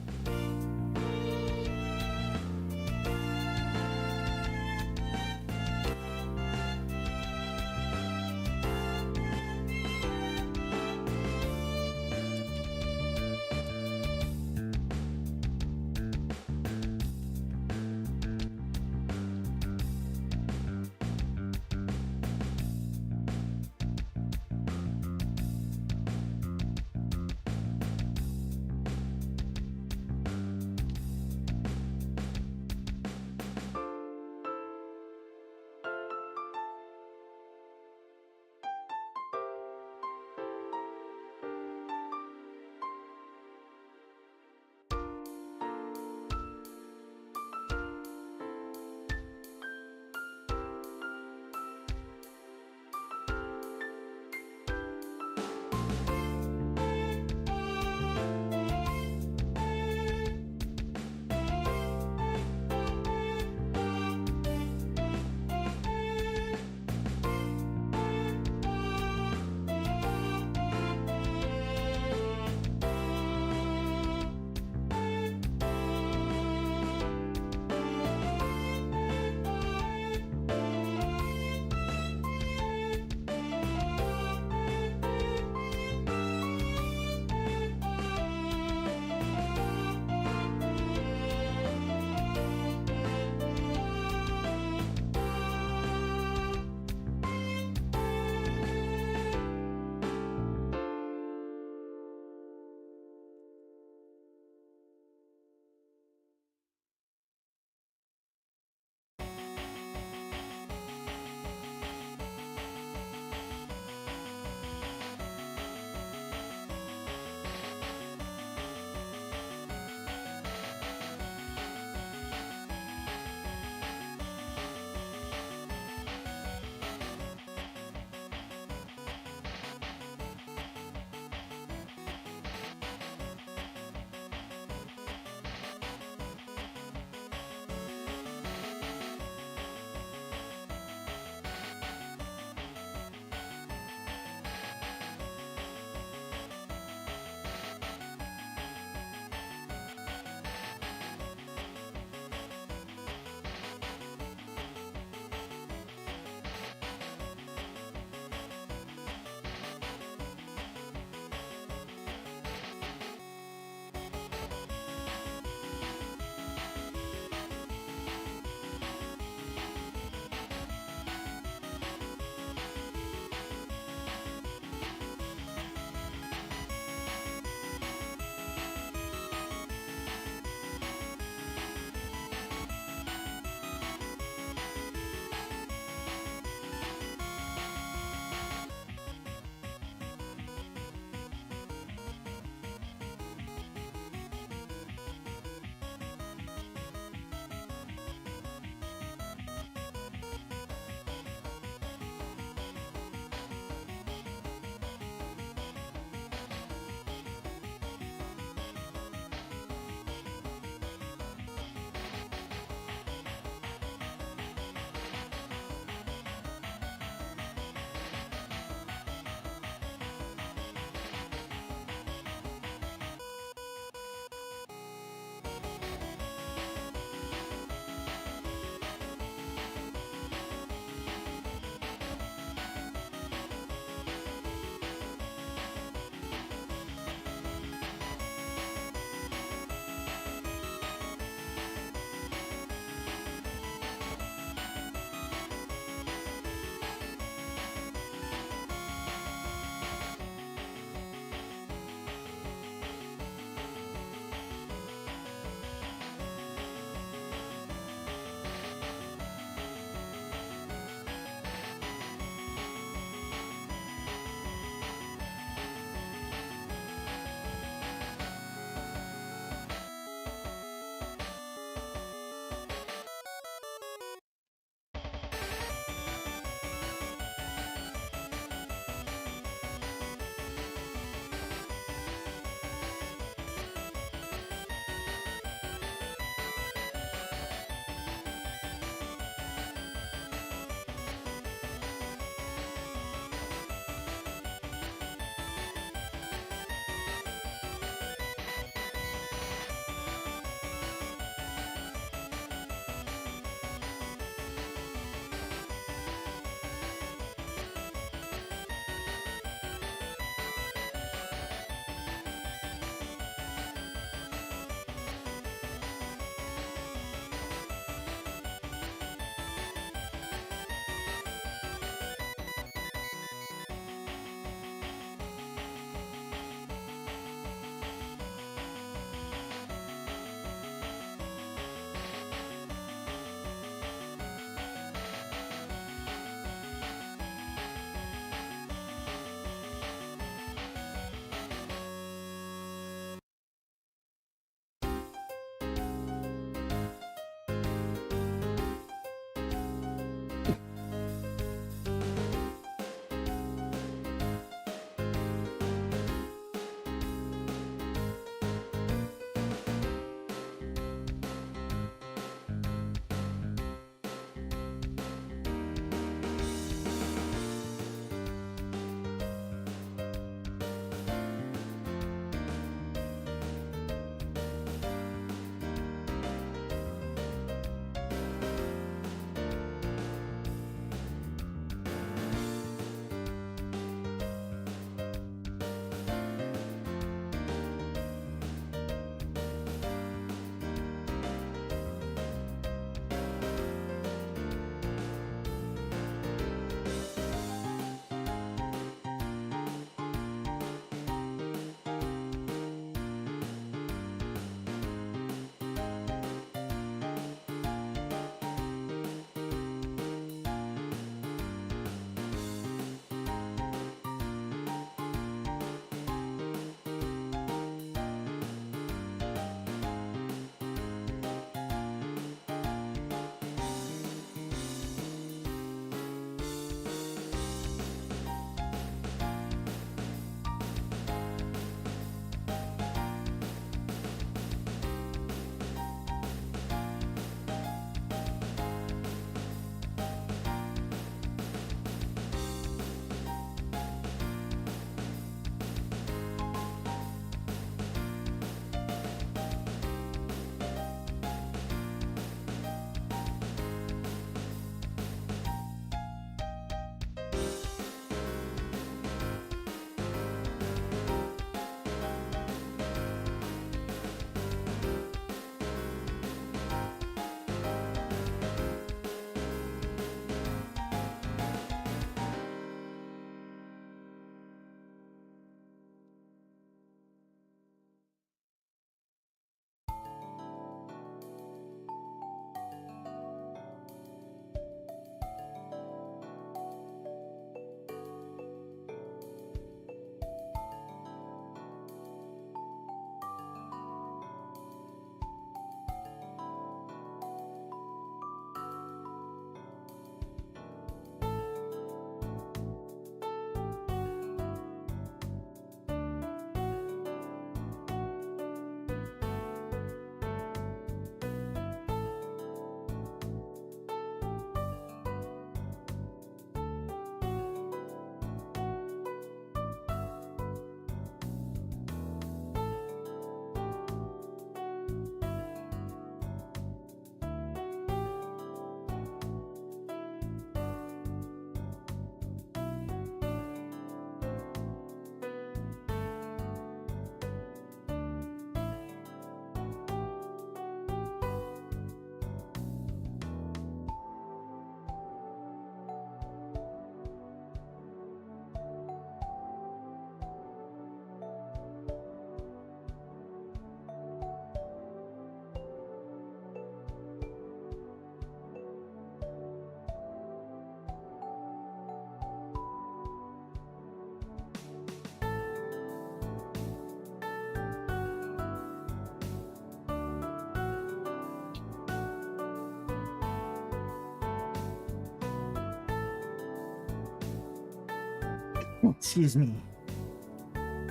Excuse me.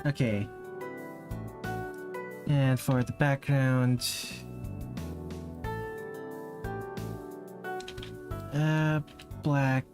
Okay. And for the background, black.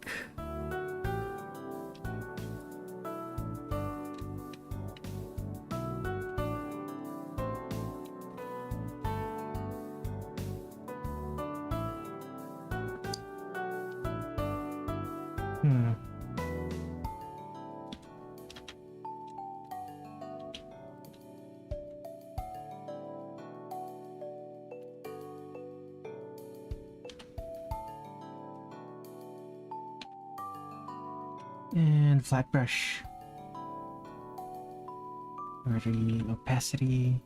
And flat brush. Already opacity.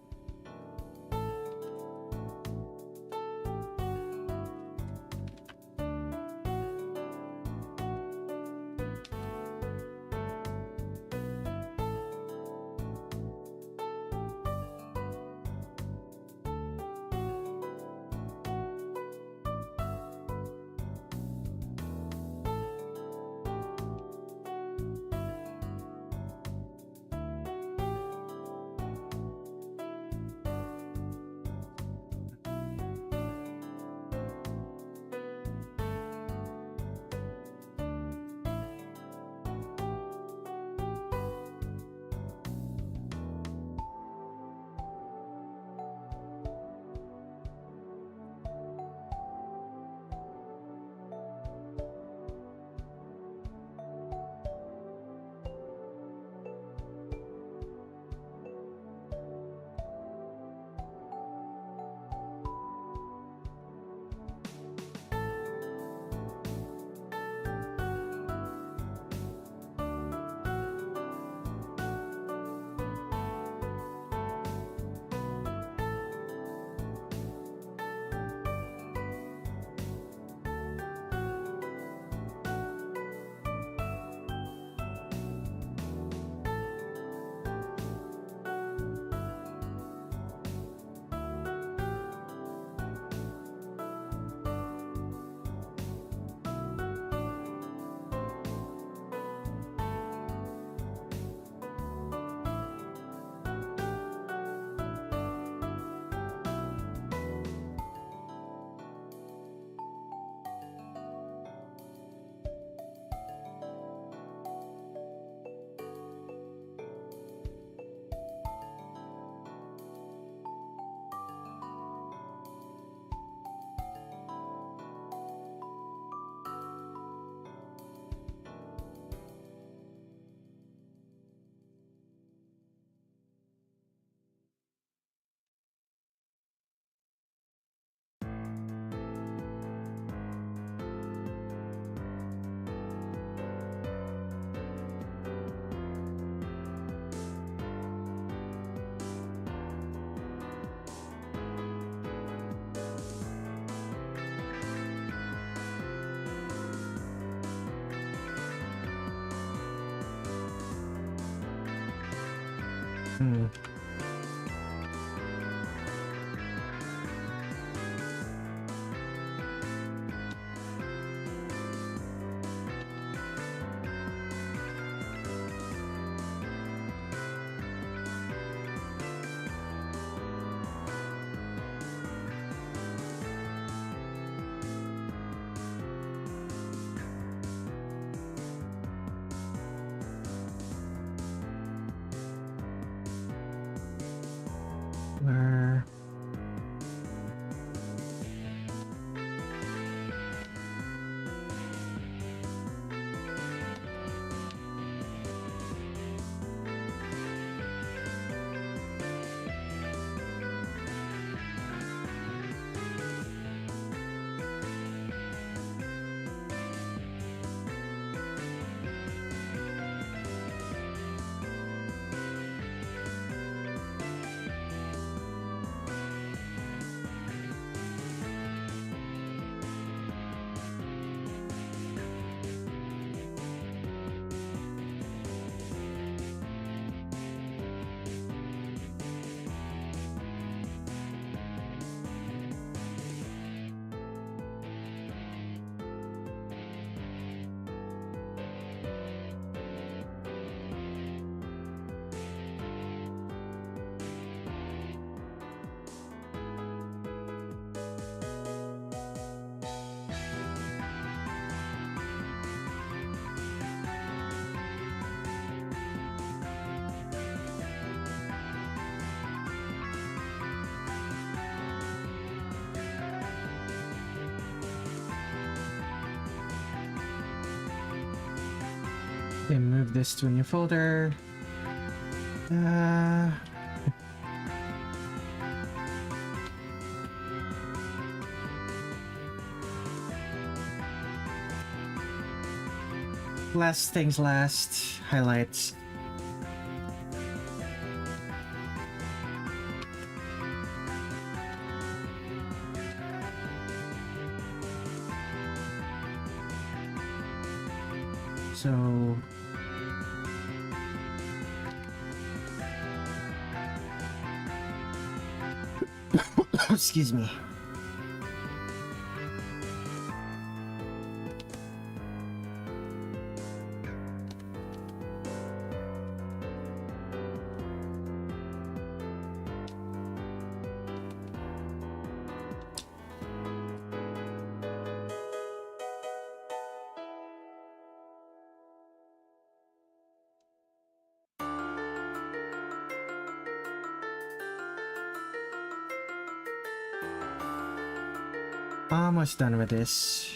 Where? Okay, move this to a new folder. Last things last. Highlights. So excuse me. Almost done with this.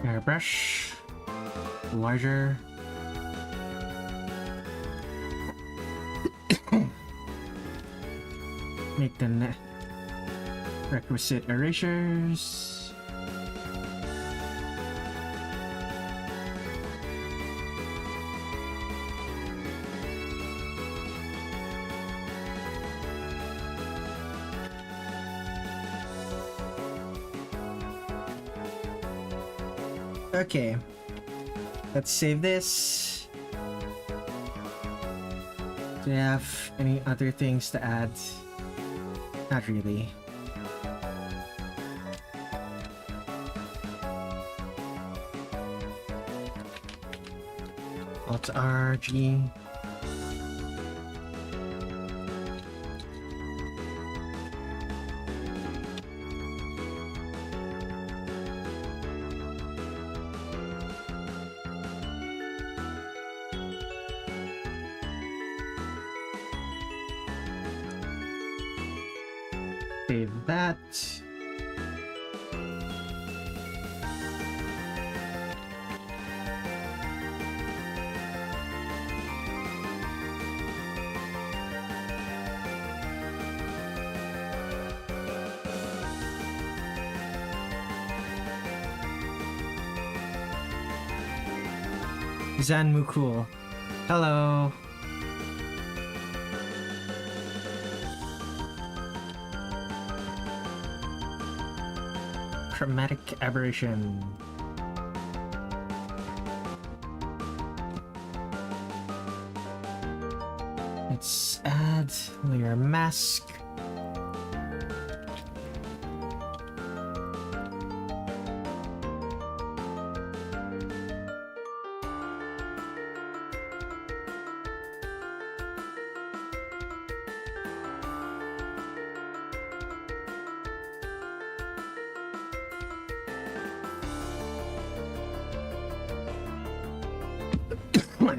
Airbrush. Larger. Make the requisite erasures. Okay, let's save this. Do you have any other things to add? Not really. Alt R, G. Save that. Zanmukul. Hello. Chromatic aberration. Let's add layer mask.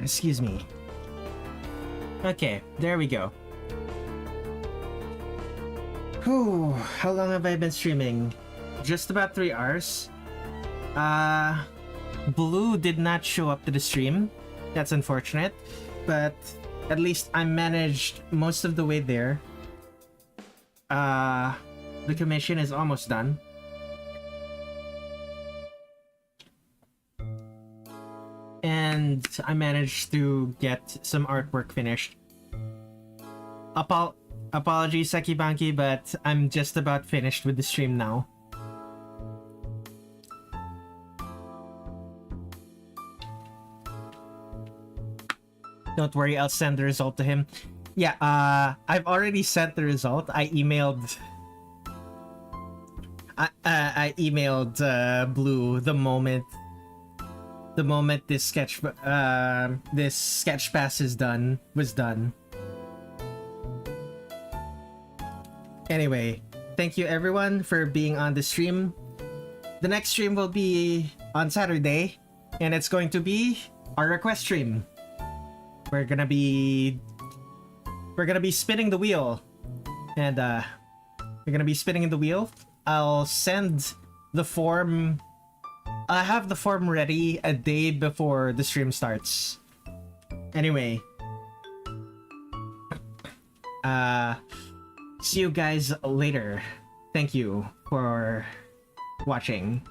Excuse me. Okay, there we go. Whew, how long have I been streaming? Just about 3 hours. Blue did not show up to the stream. That's unfortunate, but at least I managed most of the way there. The commission is almost done. And I managed to get some artwork finished. Apologies, Sekibanki, but I'm just about finished with the stream now. Don't worry, I'll send the result to him. Yeah, I've already sent the result. I emailed Blue the moment this sketch pass was done. Anyway, thank you everyone for being on the stream. The next stream will be on Saturday, and it's going to be our request stream. We're gonna be spinning the wheel, and we're gonna be spinning the wheel. I'll send the form. I have the form ready a day before the stream starts. Anyway, see you guys later. Thank you for watching.